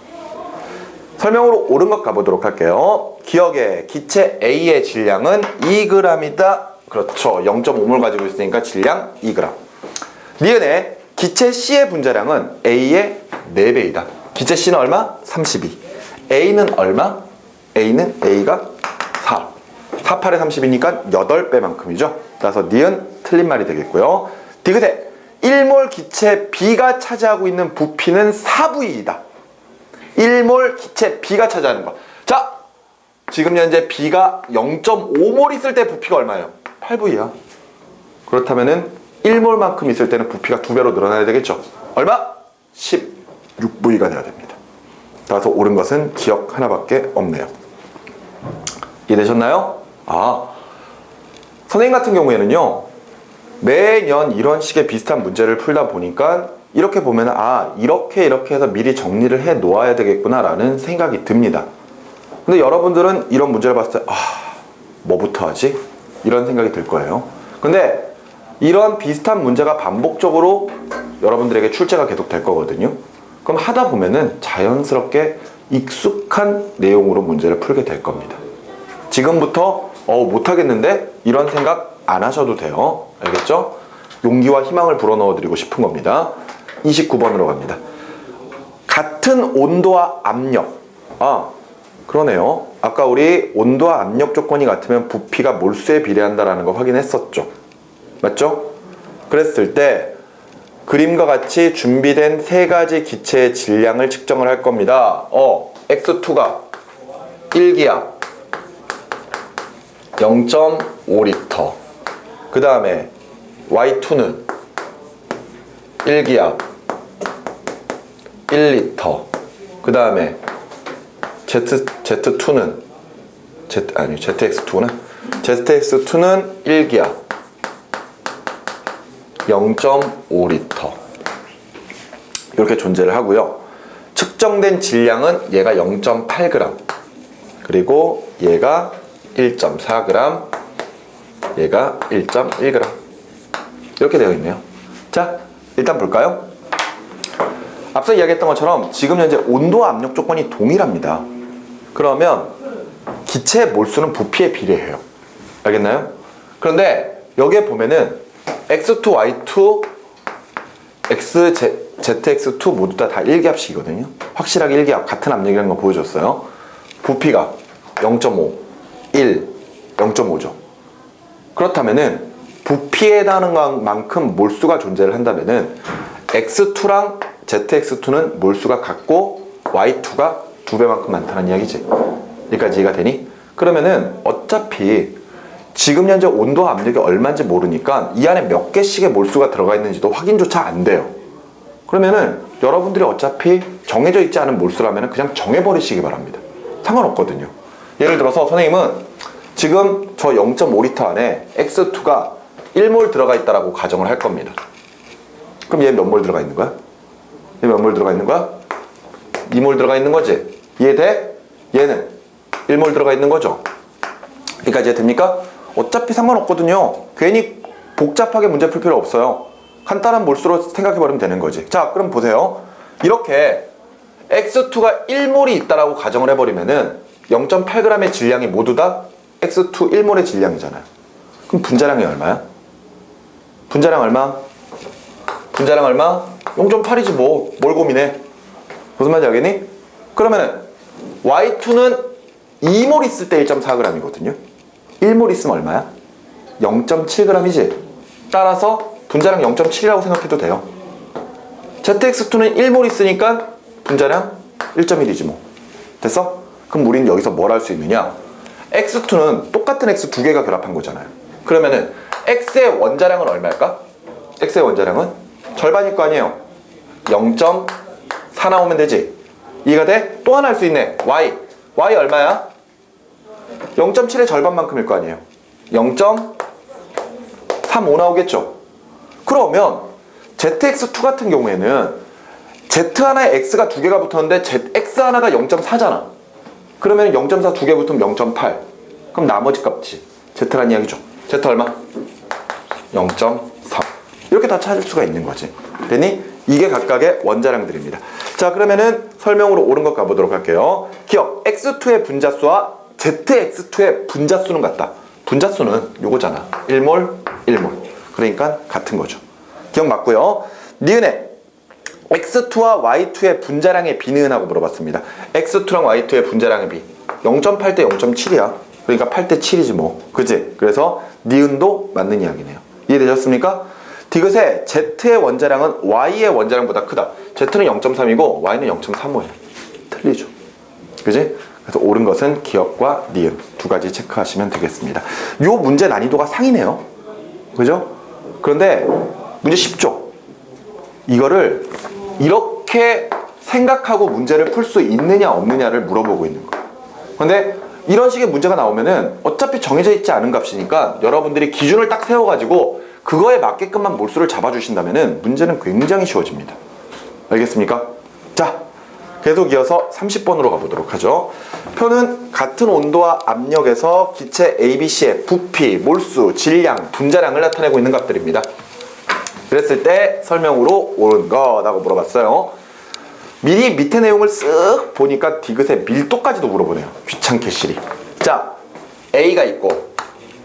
Speaker 1: 설명으로 옳은 것 가보도록 할게요. 기억에 기체 A의 질량은 2g이다. 그렇죠. 0.5몰 가지고 있으니까 질량 2g. 니은의 기체 C의 분자량은 A의 4배이다. 기체 C는 얼마? 32. A는 얼마? A가 4. 4, 8에 30이니까 8배만큼이죠. 따라서 니은 틀린 말이 되겠고요. 디귿에 1몰 기체 B가 차지하고 있는 부피는 4V이다. 1몰 기체 B가 차지하는 거. 자, 지금 현재 B가 0.5몰 있을 때 부피가 얼마예요? 8V야. 그렇다면은 1몰만큼 있을 때는 부피가 2배로 늘어나야 되겠죠. 얼마? 16V가 돼야 됩니다. 따라서 옳은 것은 기억 하나밖에 없네요. 이해되셨나요? 선생님 같은 경우에는요, 매년 이런 식의 비슷한 문제를 풀다 보니까 이렇게 보면 이렇게 해서 미리 정리를 해 놓아야 되겠구나 라는 생각이 듭니다. 근데 여러분들은 이런 문제를 봤을 때 뭐부터 하지? 이런 생각이 들 거예요. 근데 이런 비슷한 문제가 반복적으로 여러분들에게 출제가 계속 될 거거든요. 그럼 하다 보면은 자연스럽게 익숙한 내용으로 문제를 풀게 될 겁니다. 지금부터 못하겠는데 이런 생각 안 하셔도 돼요. 알겠죠? 용기와 희망을 불어넣어 드리고 싶은 겁니다. 29번으로 갑니다. 같은 온도와 압력. 그러네요. 아까 우리 온도와 압력 조건이 같으면 부피가 몰수에 비례한다라는 거 확인했었죠. 맞죠? 그랬을 때 그림과 같이 준비된 세 가지 기체의 질량을 측정을 할 겁니다. X2가 1기압 0.5리터. 그 다음에 Y2는 1기압 1리터. 그 다음에 ZX2는 1기압 0.5리터. 이렇게 존재를 하고요. 측정된 질량은 얘가 0.8g, 그리고 얘가 1.4g, 얘가 1.1g. 이렇게 되어 있네요. 자, 일단 볼까요? 앞서 이야기했던 것처럼 지금 현재 온도와 압력 조건이 동일합니다. 그러면 기체의 몰수는 부피에 비례해요. 알겠나요? 그런데 여기에 보면은 X2, Y2, ZX2 모두 다 1기압씩이거든요. 확실하게 1기압, 같은 압력이라는 거 보여줬어요. 부피가 0.5, 1, 0.5죠. 그렇다면은 부피에 해당하는 만큼 몰수가 존재를 한다면은 X2랑 ZX2는 몰수가 같고 Y2가 2배만큼 많다는 이야기지. 여기까지 이해가 되니? 그러면은 어차피 지금 현재 온도와 압력이 얼마인지 모르니까 이 안에 몇 개씩의 몰수가 들어가 있는지도 확인조차 안 돼요. 그러면은 여러분들이 어차피 정해져 있지 않은 몰수라면 그냥 정해버리시기 바랍니다. 상관없거든요. 예를 들어서 선생님은 지금 저 0.5리터 안에 X2가 1몰 들어가 있다라고 가정을 할 겁니다. 그럼 얘 몇 몰 들어가 있는 거야? 얘 몇 몰 들어가 있는 거야? 2몰 들어가 있는 거지? 이해돼? 얘는 1몰 들어가 있는 거죠? 여기까지 됩니까? 어차피 상관없거든요. 괜히 복잡하게 문제 풀 필요 없어요. 간단한 몰수로 생각해버리면 되는 거지. 자, 그럼 보세요. 이렇게 X2가 1몰이 있다라고 가정을 해버리면은 0.8g의 질량이 모두 다 X2 1몰의 질량이잖아요. 그럼 분자량이 얼마야? 분자량 얼마? 분자량 얼마? 0.8이지 뭐. 뭘 고민해? 무슨 말인지 알겠니? 그러면은 Y2는 2몰 있을 때 1.4g이거든요. 1몰 있으면 얼마야? 0.7g이지. 따라서 분자량 0.7이라고 생각해도 돼요. ZX2는 1몰 있으니까 분자량 1.1이지 뭐. 됐어? 그럼 우리는 여기서 뭘 할 수 있느냐? X2는 똑같은 X 두 개가 결합한 거잖아요. 그러면은 X의 원자량은 얼마일까? X의 원자량은 절반일 거 아니에요. 0.4 나오면 되지. 이해가 돼? 또 하나 할 수 있네. Y 얼마야? 0.7의 절반만큼일 거 아니에요. 0.35 나오겠죠. 그러면 ZX2 같은 경우에는 Z 하나에 X가 두 개가 붙었는데 X 하나가 0.4잖아. 그러면 0.4 두 개 붙으면 0.8. 그럼 나머지 값이 Z란 이야기죠. Z 얼마? 0.3. 이렇게 다 찾을 수가 있는 거지. 되니? 이게 각각의 원자량들입니다. 자, 그러면은 설명으로 옳은 것 가보도록 할게요. 기억, X2의 분자수와 ZX2의 분자수는 같다. 분자수는 요거잖아. 1몰, 1몰. 그러니까 같은 거죠. 기억 맞고요. 니은에 X2와 Y2의 분자량의 비니은하고 물어봤습니다. X2랑 Y2의 분자량의 비 0.8 대 0.7이야. 그러니까 8 대 7이지 뭐. 그치? 그래서 니은도 맞는 이야기네요. 이해되셨습니까? 디귿의 Z의 원자량은 Y의 원자량보다 크다. Z는 0.3이고 Y는 0.35예요. 틀리죠. 그지? 그래서 옳은 것은 기억과 니은 두 가지 체크하시면 되겠습니다. 요 문제 난이도가 상이네요. 그죠? 그런데 문제 쉽죠? 이거를 이렇게 생각하고 문제를 풀 수 있느냐 없느냐를 물어보고 있는 거예요. 근데 이런 식의 문제가 나오면은 어차피 정해져 있지 않은 값이니까 여러분들이 기준을 딱 세워가지고 그거에 맞게끔만 몰수를 잡아주신다면은 문제는 굉장히 쉬워집니다. 알겠습니까? 자, 계속 이어서 30번으로 가보도록 하죠. 표는 같은 온도와 압력에서 기체 ABC의 부피, 몰수, 질량, 분자량을 나타내고 있는 값들입니다. 그랬을 때 설명으로 옳은 거라고 물어봤어요. 미리 밑에 내용을 쓱 보니까 디귿의 밀도까지도 물어보네요. 귀찮게 시리. 자, A가 있고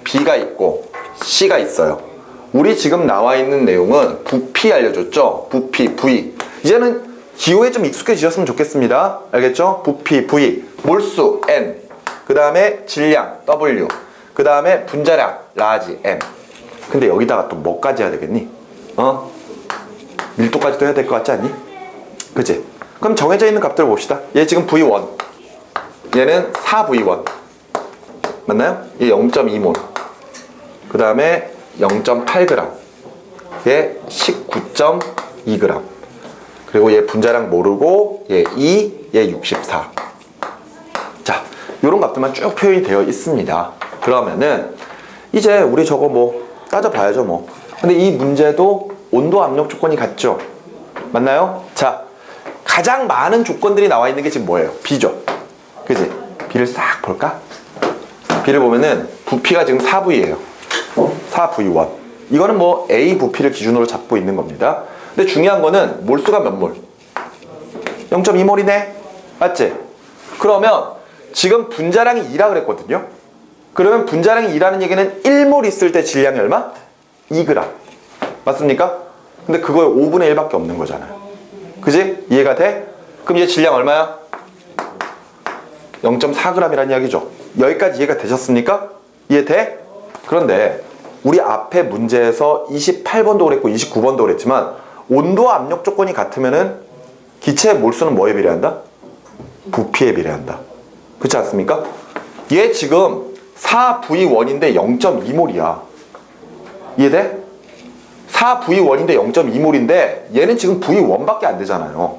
Speaker 1: B가 있고 C가 있어요. 우리 지금 나와 있는 내용은 부피 알려줬죠? 부피, V. 이제는 기호에 좀 익숙해지셨으면 좋겠습니다. 알겠죠? 부피, V, 몰수, N, 그 다음에 질량, W, 그 다음에 분자량, 라지, M. 근데 여기다가 또 뭐까지 해야 되겠니? 밀도까지도 해야 될 것 같지 않니? 그치? 그럼 정해져 있는 값들을 봅시다. 얘 지금 V1, 얘는 4V1 맞나요? 얘 0.2몰, 그 다음에 0.8g, 얘 19.2g, 그리고 얘 분자량 모르고 얘 2, 얘 64. 자, 요런 값들만 쭉 표현이 되어 있습니다. 그러면은 이제 우리 저거 뭐 따져봐야죠 뭐. 근데 이 문제도 온도 압력 조건이 같죠? 맞나요? 자, 가장 많은 조건들이 나와 있는 게 지금 뭐예요? B죠? 그지? B를 싹 볼까? B를 보면은 부피가 지금 4V예요 4V1. 이거는 뭐 A 부피를 기준으로 잡고 있는 겁니다. 근데 중요한 거는 몰수가 몇 몰? 0.2몰이네? 맞지? 그러면 지금 분자량이 2라 그랬거든요? 그러면 분자량이 2라는 얘기는 1몰 있을 때 질량이 얼마? 2g. 맞습니까? 근데 그거에 5분의 1밖에 없는 거잖아요. 그지? 이해가 돼? 그럼 이제 질량 얼마야? 0.4g이라는 이야기죠. 여기까지 이해가 되셨습니까? 이해돼? 그런데 우리 앞에 문제에서 28번도 그랬고 29번도 그랬지만 온도와 압력 조건이 같으면은 기체의 몰수는 뭐에 비례한다? 부피에 비례한다. 그렇지 않습니까? 얘 지금 4V1인데 0.2몰이야. 이해돼? 4V1인데 0.2몰인데 얘는 지금 V1밖에 안 되잖아요.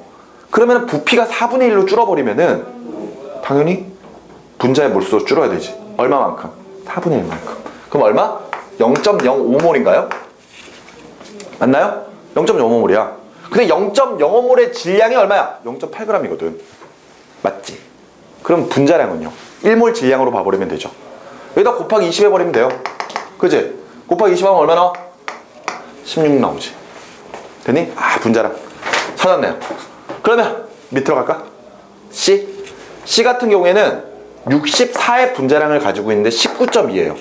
Speaker 1: 그러면 부피가 4분의 1로 줄어버리면은 당연히 분자의 몰수도 줄어야 되지. 얼마만큼? 4분의 1만큼. 그럼 얼마? 0.05몰인가요? 맞나요? 0.05몰이야. 근데 0.05몰의 질량이 얼마야? 0.8g이거든. 맞지? 그럼 분자량은요? 1몰 질량으로 봐버리면 되죠. 여기다 곱하기 20 해버리면 돼요. 그치? 곱하기 20 하면 얼마나? 16 나오지. 됐니? 아, 분자량 찾았네요. 그러면 밑으로 갈까? C. C 같은 경우에는 64의 분자량을 가지고 있는데 19.2예요.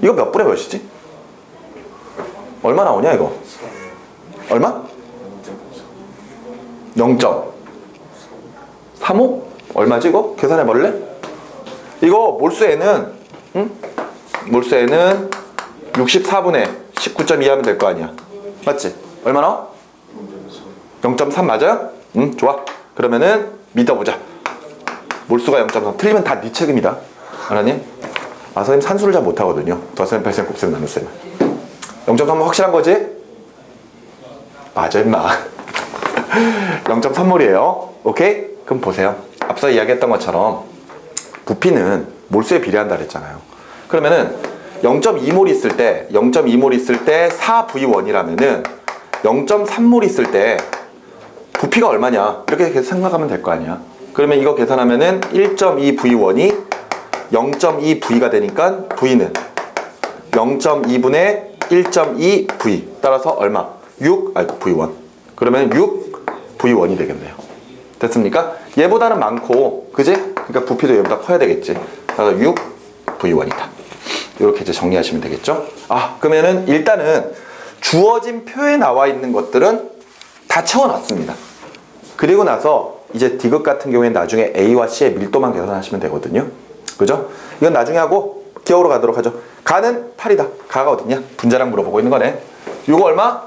Speaker 1: 이거 몇 분의 몇이지? 얼마 나오냐 이거? 얼마? 0.35? 얼마지 이거? 계산해 버릴래? 이거 몰수에는 몰수에는 64분의 19.2 하면 될 거 아니야. 맞지? 얼마 나와? 0.3 맞아요? 좋아. 그러면은 믿어보자. 몰수가 0.3. 틀리면 다 네 책임이다. 알았니? 아, 선생님 산수를 잘 못하거든요. 덧셈, 뺄셈, 곱셈, 나눗셈. 0.3은 확실한 거지? 맞아 임마. 0.3몰이에요. 오케이? 그럼 보세요. 앞서 이야기했던 것처럼 부피는 몰수에 비례한다 그랬잖아요. 그러면은 0.2몰 있을 때 0.2몰 있을 때 4V1이라면은 0.3몰 있을 때 부피가 얼마냐 이렇게 계속 생각하면 될 거 아니야. 그러면 이거 계산하면은 1.2V1이 0.2V가 되니까 V는 0.2분의 1.2V 따라서 얼마? 6, V1. 그러면 6V1이 되겠네요. 됐습니까? 얘보다는 많고, 그지? 그러니까 부피도 얘보다 커야 되겠지. 따라서 6V1이다. 이렇게 이제 정리하시면 되겠죠? 아, 그러면은 일단은 주어진 표에 나와 있는 것들은 다 채워놨습니다. 그리고 나서 이제 디귿 같은 경우에는 나중에 A와 C의 밀도만 계산하시면 되거든요. 그죠? 이건 나중에 하고 기억으로 가도록 하죠. 가는 8이다. 가가 어딨냐? 분자량 물어보고 있는 거네. 요거 얼마?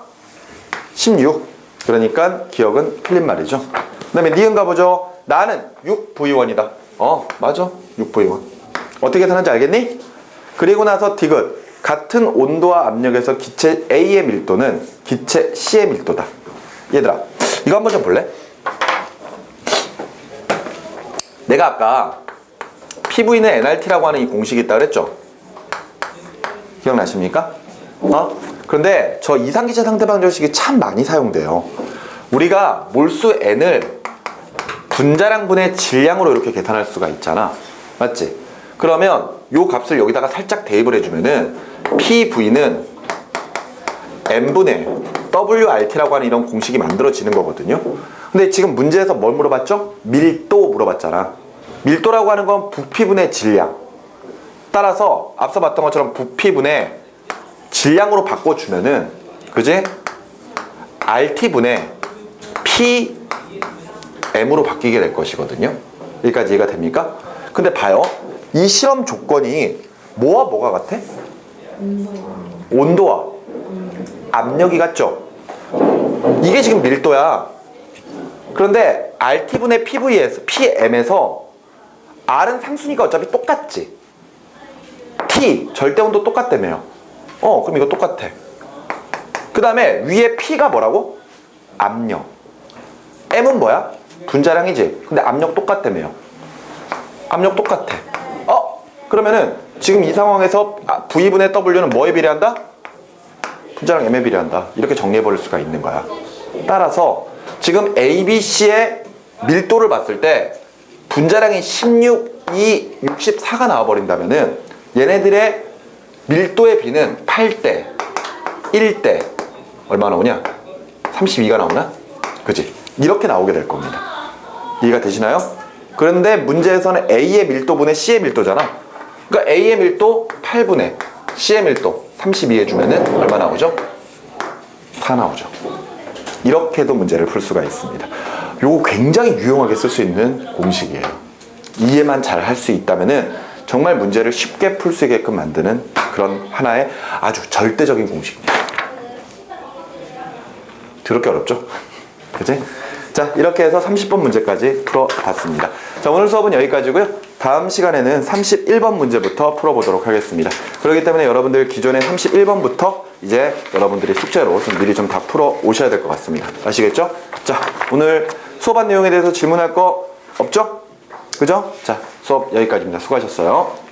Speaker 1: 16. 그러니까 기억은 틀린 말이죠. 그 다음에 니은 가보죠. 나는 6V1이다. 맞아. 6V1. 어떻게 계산하는지 알겠니? 그리고 나서 디귿. 같은 온도와 압력에서 기체 A의 밀도는 기체 C의 밀도다. 얘들아, 이거 한번 좀 볼래? 내가 아까 PV는 NRT라고 하는 이 공식이 있다 그랬죠? 기억나십니까? 그런데 저 이상기체 상대방정식이 참 많이 사용돼요. 우리가 몰수 n을 분자량분의 질량으로 이렇게 계산할 수가 있잖아. 맞지? 그러면 요 값을 여기다가 살짝 대입을 해주면은 PV는 n분의 WRT라고 하는 이런 공식이 만들어지는 거거든요. 근데 지금 문제에서 뭘 물어봤죠? 밀도 물어봤잖아. 밀도라고 하는 건 부피분의 질량. 따라서 앞서 봤던 것처럼 부피분의 질량으로 바꿔주면은, 그지? RT분의 PM으로 바뀌게 될 것이거든요. 여기까지 이해가 됩니까? 근데 봐요. 이 실험 조건이 뭐와 뭐가 같아? 온도와 압력이 같죠? 이게 지금 밀도야. 그런데 RT분의 PM에서 R은 상수니까 어차피 똑같지. T, 절대온도 똑같다며요. 그럼 이거 똑같아. 그 다음에 위에 P가 뭐라고? 압력. M은 뭐야? 분자량이지. 근데 압력 똑같다며요. 압력 똑같아. 그러면은 지금 이 상황에서 V분의 W는 뭐에 비례한다? 분자량 M에 비례한다. 이렇게 정리해버릴 수가 있는 거야. 따라서 지금 A, B, C의 밀도를 봤을 때 분자량이 16, 2, 64가 나와버린다면은 얘네들의 밀도의 비는 8대, 1대 얼마 나오냐? 32가 나오나? 그치? 이렇게 나오게 될 겁니다. 이해가 되시나요? 그런데 문제에서는 A의 밀도분의 C의 밀도잖아. 그러니까 A의 밀도 8분의 C의 밀도 32 해주면은 얼마 나오죠? 4 나오죠. 이렇게도 문제를 풀 수가 있습니다. 요거 굉장히 유용하게 쓸 수 있는 공식이에요. 이해만 잘 할 수 있다면은 정말 문제를 쉽게 풀 수 있게끔 만드는 그런 하나의 아주 절대적인 공식입니다. 더럽게 어렵죠? 그치? 자, 이렇게 해서 30번 문제까지 풀어봤습니다. 자, 오늘 수업은 여기까지고요. 다음 시간에는 31번 문제부터 풀어보도록 하겠습니다. 그렇기 때문에 여러분들 기존에 31번부터 이제 여러분들이 숙제로 좀 미리 좀 다 풀어 오셔야 될 것 같습니다. 아시겠죠? 자, 오늘 수업한 내용에 대해서 질문할 거 없죠? 그죠? 자, 수업 여기까지입니다. 수고하셨어요.